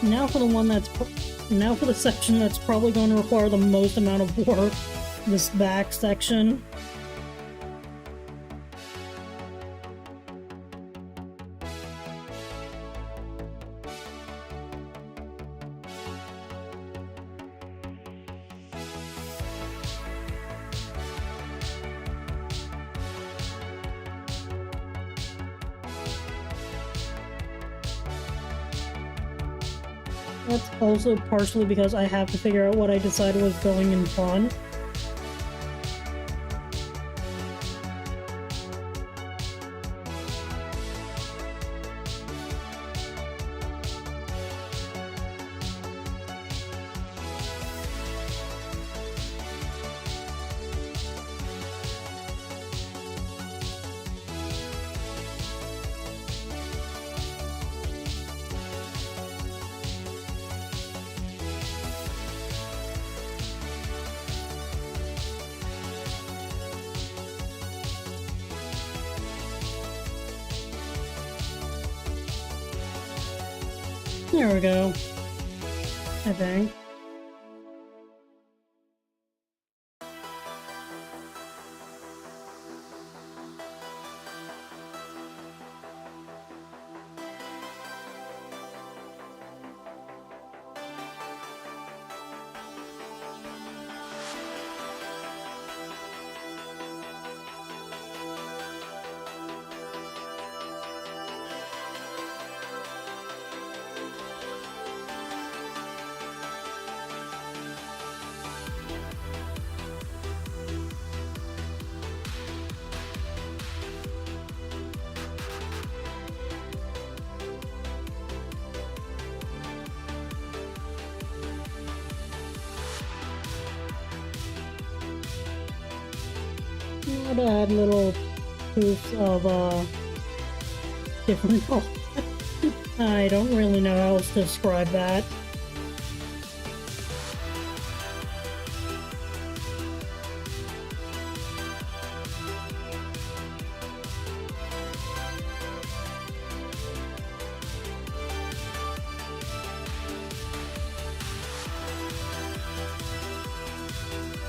Now for the section that's probably going to require the most amount of work, this back section. That's also partially because I have to figure out what I decided was going in front. There we go. I think. I'd add little proofs of different. I don't really know how else to describe that.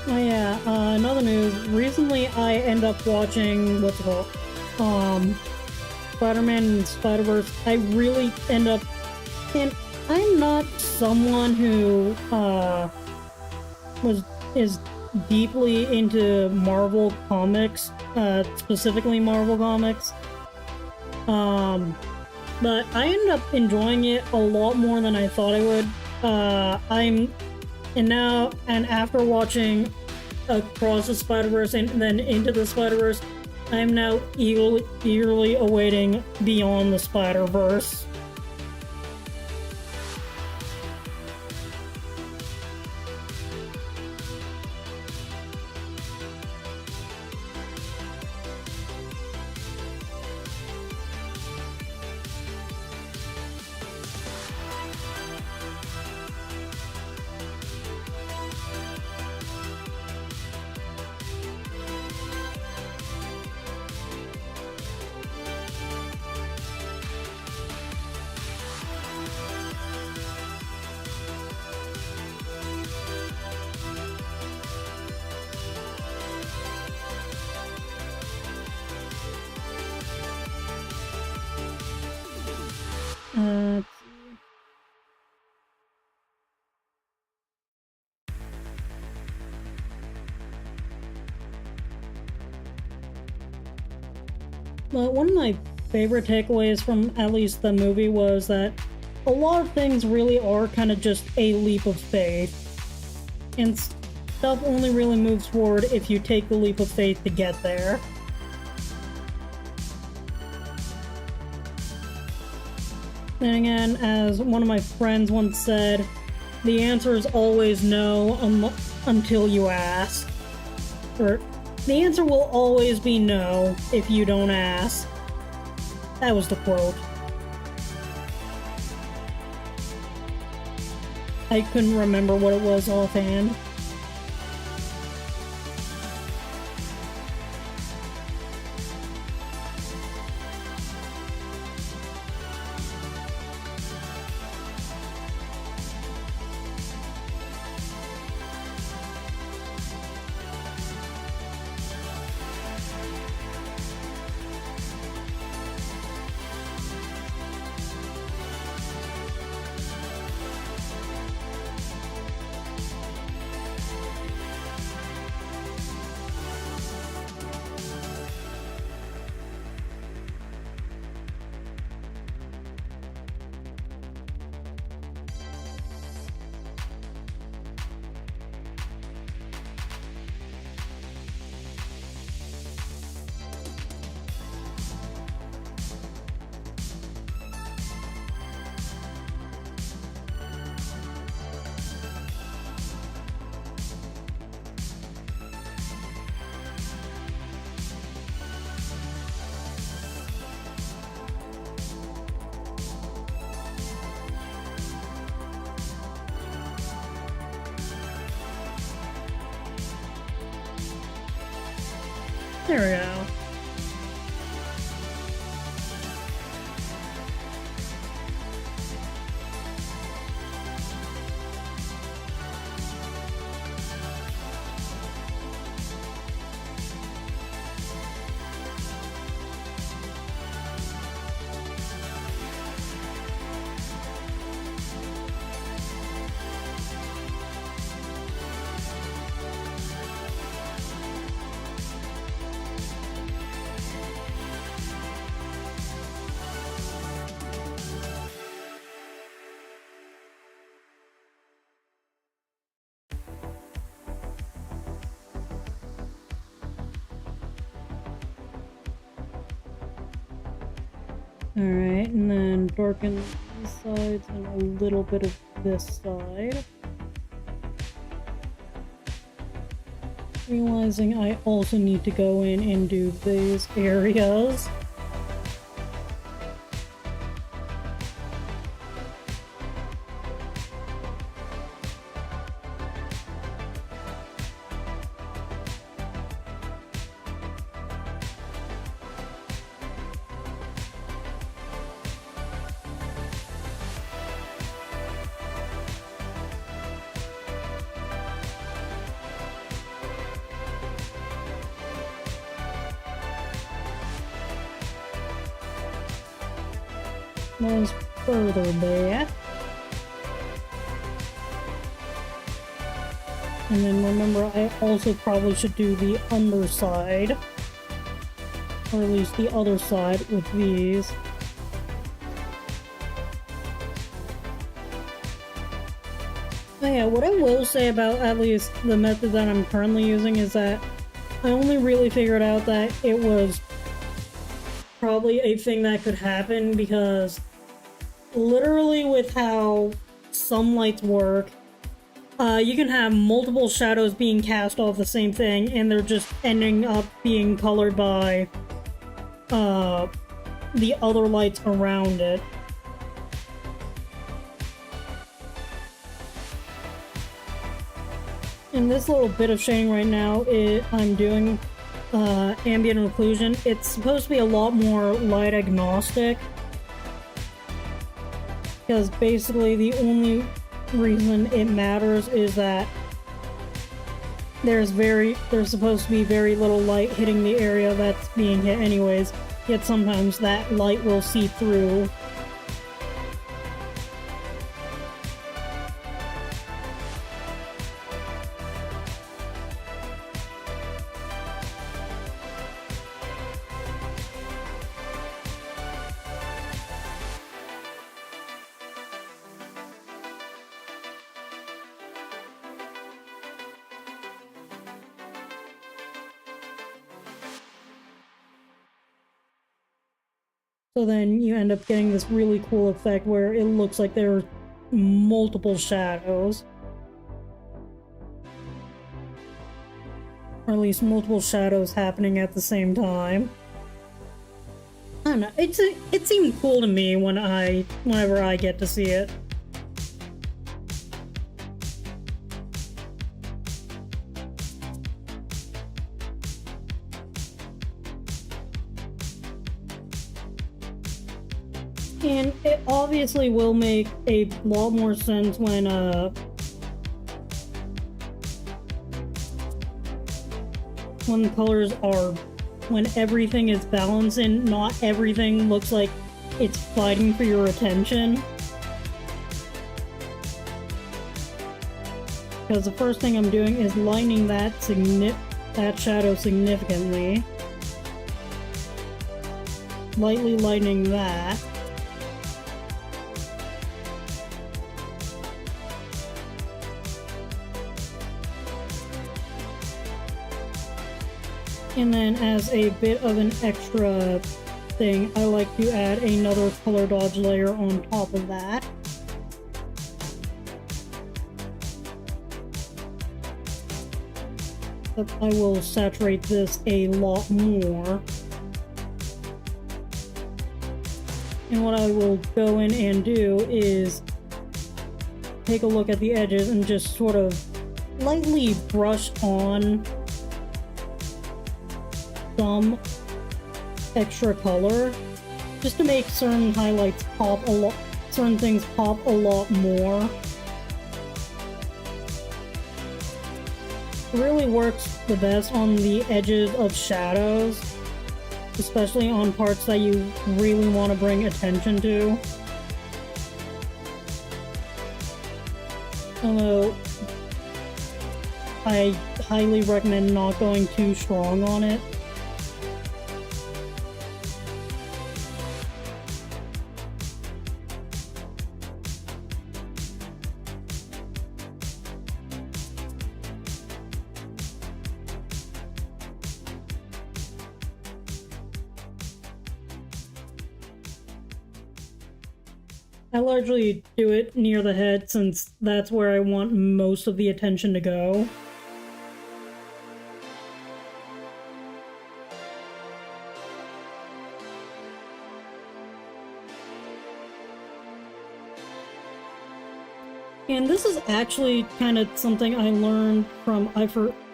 Oh yeah, another news. Recently I end up watching, what's it called? Spider-Man and Spider-Verse. I really end up, and I'm not someone who, is deeply into Marvel comics, specifically Marvel comics. But I ended up enjoying it a lot more than I thought I would. And after watching Across the Spider-Verse and then Into the Spider-Verse, I am now eagerly awaiting Beyond the Spider-Verse. Let's see. But one of my favorite takeaways from at least the movie was that a lot of things really are kind of just a leap of faith. And stuff only really moves forward if you take the leap of faith to get there. Then again, as one of my friends once said, the answer is always no until you ask. Or, the answer will always be no if you don't ask. That was the quote. I couldn't remember what it was offhand. There we go. Alright, and then darken these sides and a little bit of this side. Realizing I also need to go in and do these areas. Those further back. And then remember, I also probably should do the underside, or at least the other side with these. Oh yeah, what I will say about at least the method that I'm currently using is that I only really figured out that it was probably a thing that could happen because literally with how some lights work, you can have multiple shadows being cast off the same thing and they're just ending up being colored by the other lights around it. In this little bit of shading right now, I'm doing ambient occlusion. It's supposed to be a lot more light agnostic, because basically the only reason it matters is that there's supposed to be very little light hitting the area that's being hit anyways, yet sometimes that light will see through. So then you end up getting this really cool effect where it looks like there are multiple shadows. Or at least multiple shadows happening at the same time. I don't know, it seemed cool to me whenever I get to see it. And it obviously will make a lot more sense when the colors are, when everything is balanced and not everything looks like it's fighting for your attention. Because the first thing I'm doing is lightening that shadow significantly. Lightly lightening that. And then as a bit of an extra thing, I like to add another color dodge layer on top of that. But I will saturate this a lot more. And what I will go in and do is take a look at the edges and just sort of lightly brush on some extra color, just to make certain highlights pop a lot, certain things pop a lot more. It really works the best on the edges of shadows, especially on parts that you really want to bring attention to. Although I highly recommend not going too strong on it. I largely do it near the head since that's where I want most of the attention to go. And this is actually kind of something I learned from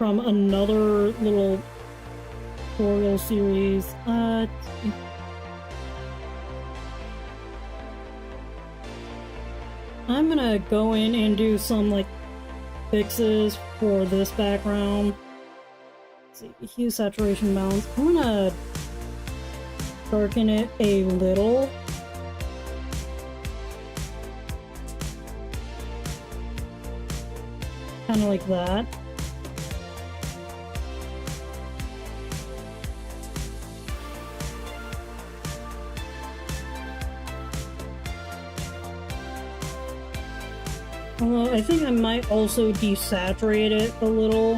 another little tutorial series. I'm gonna go in and do some like fixes for this background. Let's see, hue, saturation, balance. I'm gonna darken it a little. Kind of like that. Although I think I might also desaturate it a little.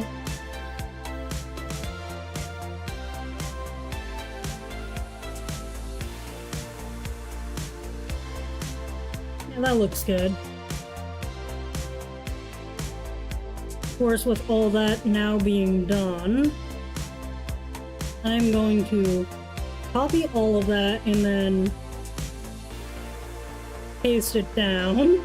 Yeah, that looks good. Of course, with all that now being done, I'm going to copy all of that and then paste it down.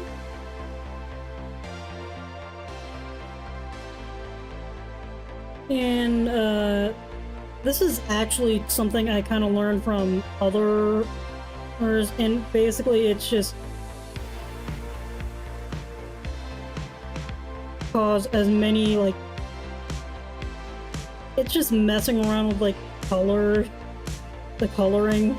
And this is actually something I kind of learned from others, and basically it's just cause as many, like, it's just messing around with, like, the coloring.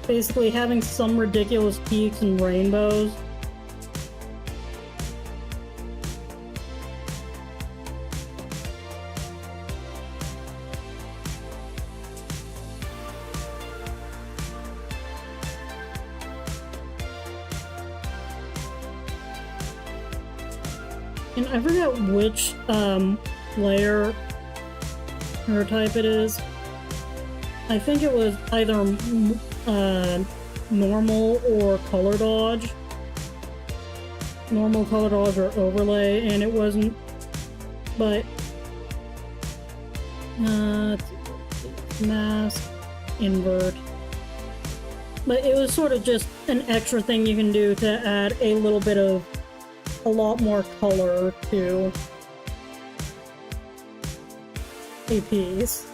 Basically having some ridiculous peaks and rainbows. And I forget which layer or type it is. I think it was either normal or color dodge. Normal, color dodge, or overlay, and it wasn't. But mask, invert. But it was sort of just an extra thing you can do to add a little bit of a lot more color to a piece.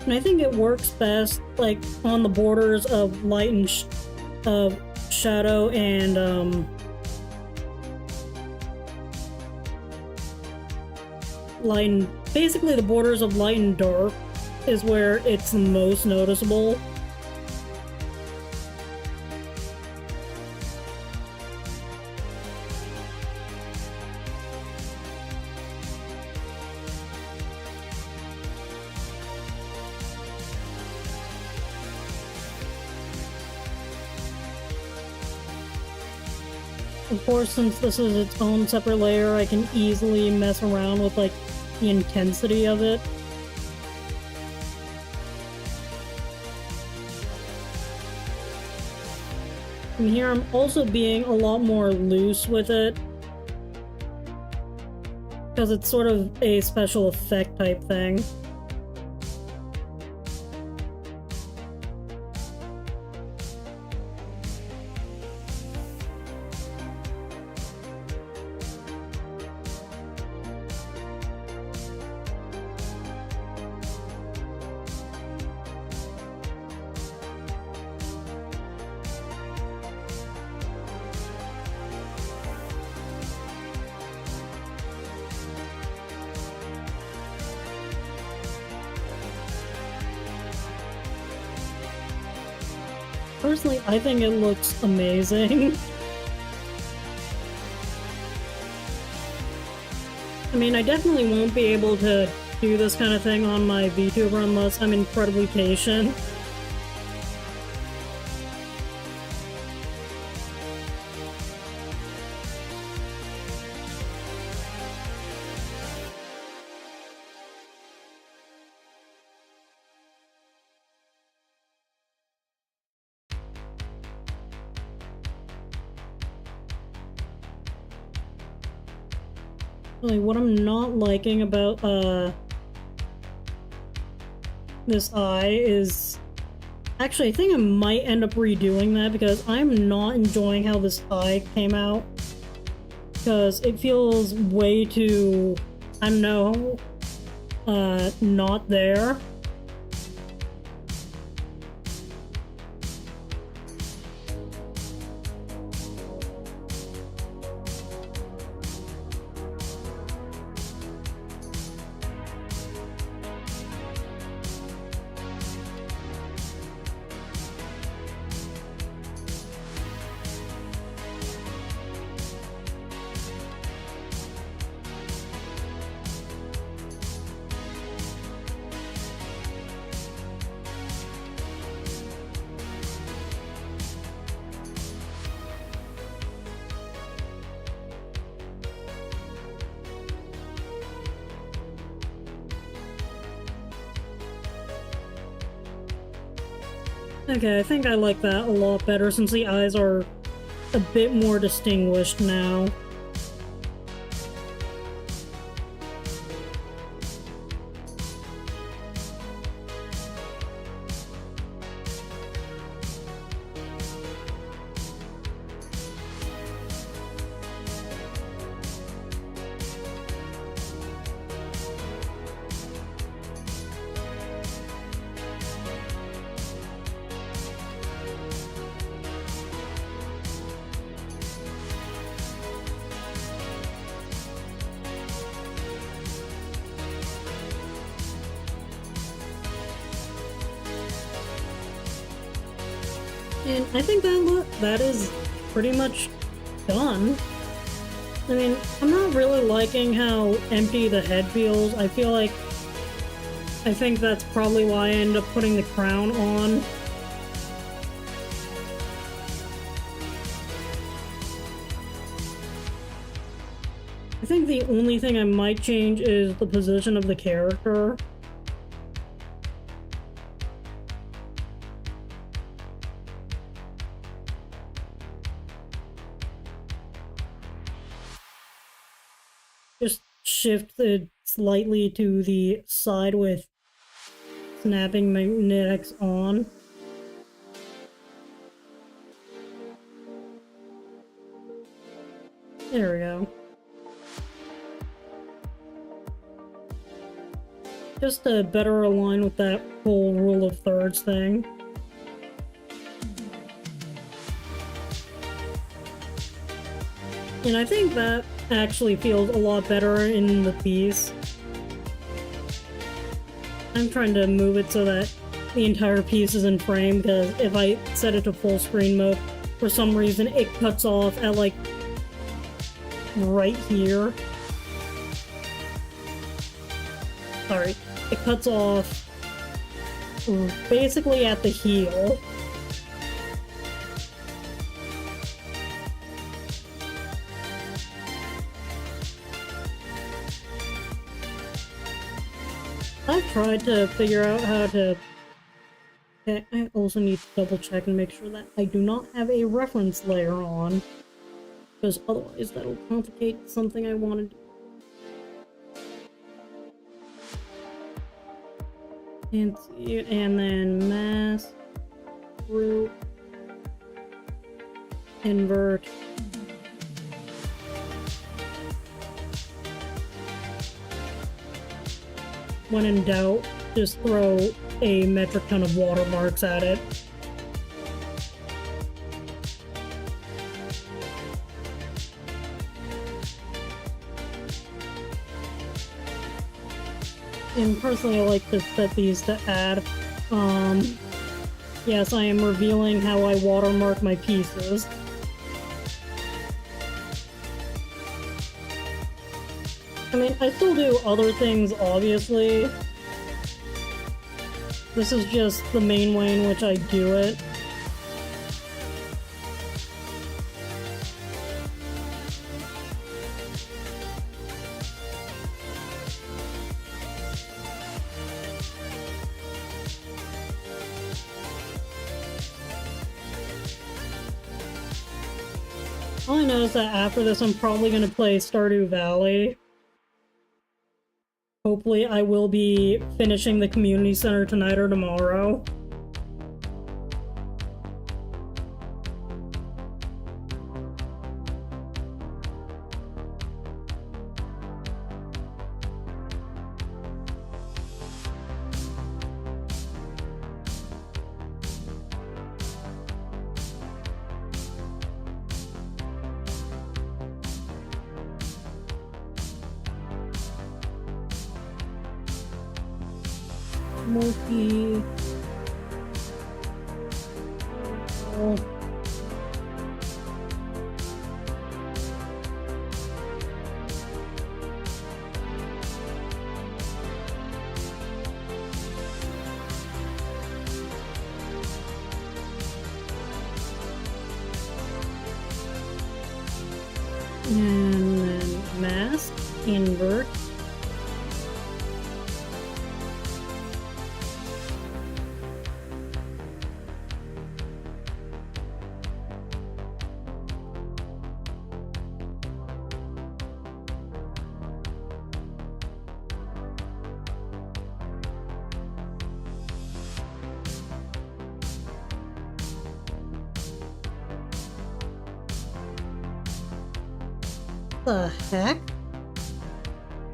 And I think it works best, like, on the borders of light and of shadow and light and basically the borders of light and dark is where it's the most noticeable. Of course, since this is its own separate layer, I can easily mess around with, like, the intensity of it. And here I'm also being a lot more loose with it, because it's sort of a special effect type thing. Personally, I think it looks amazing. I mean, I definitely won't be able to do this kind of thing on my VTuber unless I'm incredibly patient. Really, what I'm not liking about this eye is... Actually, I think I might end up redoing that because I'm not enjoying how this eye came out. Because it feels way too... I don't know... not there. Okay, I think I like that a lot better since the eyes are a bit more distinguished now. And I think that is pretty much done. I mean, I'm not really liking how empty the head feels. I think that's probably why I end up putting the crown on. I think the only thing I might change is the position of the character. Just shift it slightly to the side with snapping magnetics on. There we go. Just to better align with that whole rule of thirds thing. And I think that actually feels a lot better in the piece. I'm trying to move it so that the entire piece is in frame, because if I set it to full screen mode, for some reason it cuts off at like right here. Sorry, it cuts off basically at the heel. I've tried to figure out how to... Okay, I also need to double check and make sure that I do not have a reference layer on, because otherwise that'll complicate something I want to do. And then mask, group, invert. When in doubt, just throw a metric ton of watermarks at it. And personally, I like to set these to add Yes, I am revealing how I watermark my pieces. I mean, I still do other things, obviously. This is just the main way in which I do it. All I know is that after this, I'm probably going to play Stardew Valley. Hopefully, I will be finishing the community center tonight or tomorrow. Multi. And then mask, invert. The heck?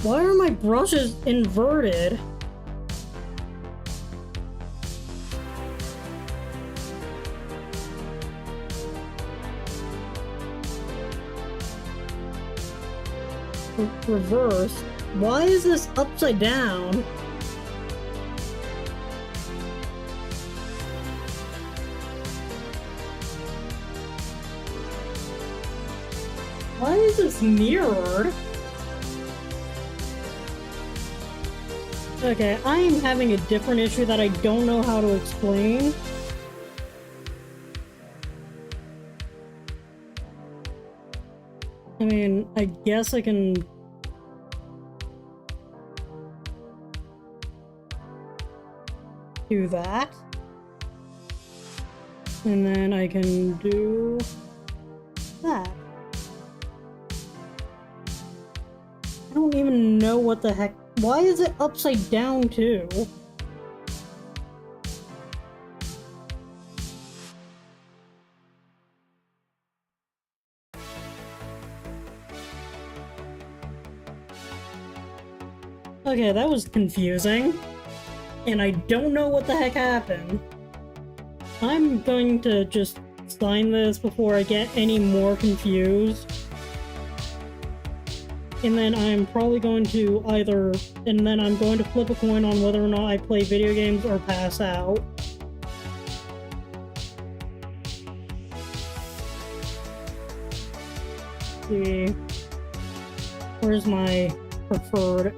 Why are my brushes inverted? Reverse? Why is this upside down? Why is this mirrored? Okay, I am having a different issue that I don't know how to explain. I mean, I guess I can... do that. And then I can do... that. I don't even know what the heck... Why is it upside down, too? Okay, that was confusing. And I don't know what the heck happened. I'm going to just sign this before I get any more confused. And then I'm probably going to and then I'm going to flip a coin on whether or not I play video games or pass out. Let's see. Where's my preferred?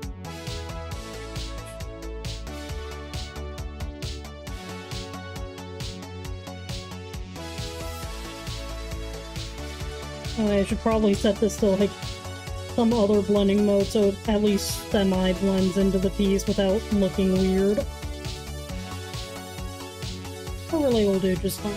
I should probably set this to like some other blending mode so it at least semi-blends into the piece without looking weird. Overlay will do just fine.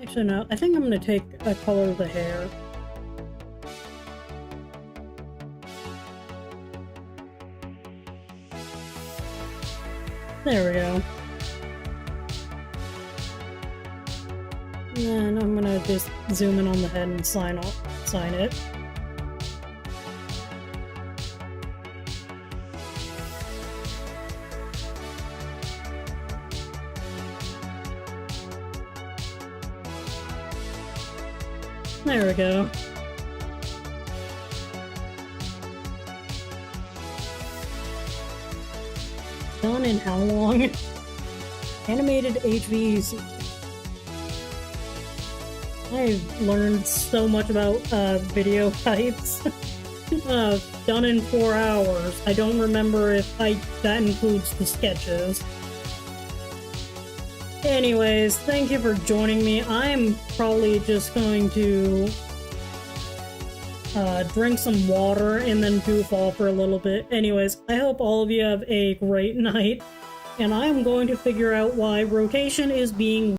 Actually, no, I think I'm gonna take a color of the hair. There we go. And then I'm gonna just zoom in on the head and sign it. There we go. Done in how long? Animated HVs. I've learned so much about video types. Done in 4 hours. I don't remember if that includes the sketches. Anyways, thank you for joining me. I'm probably just going to drink some water and then goof off for a little bit. Anyways, I hope all of you have a great night, and I am going to figure out why rotation is being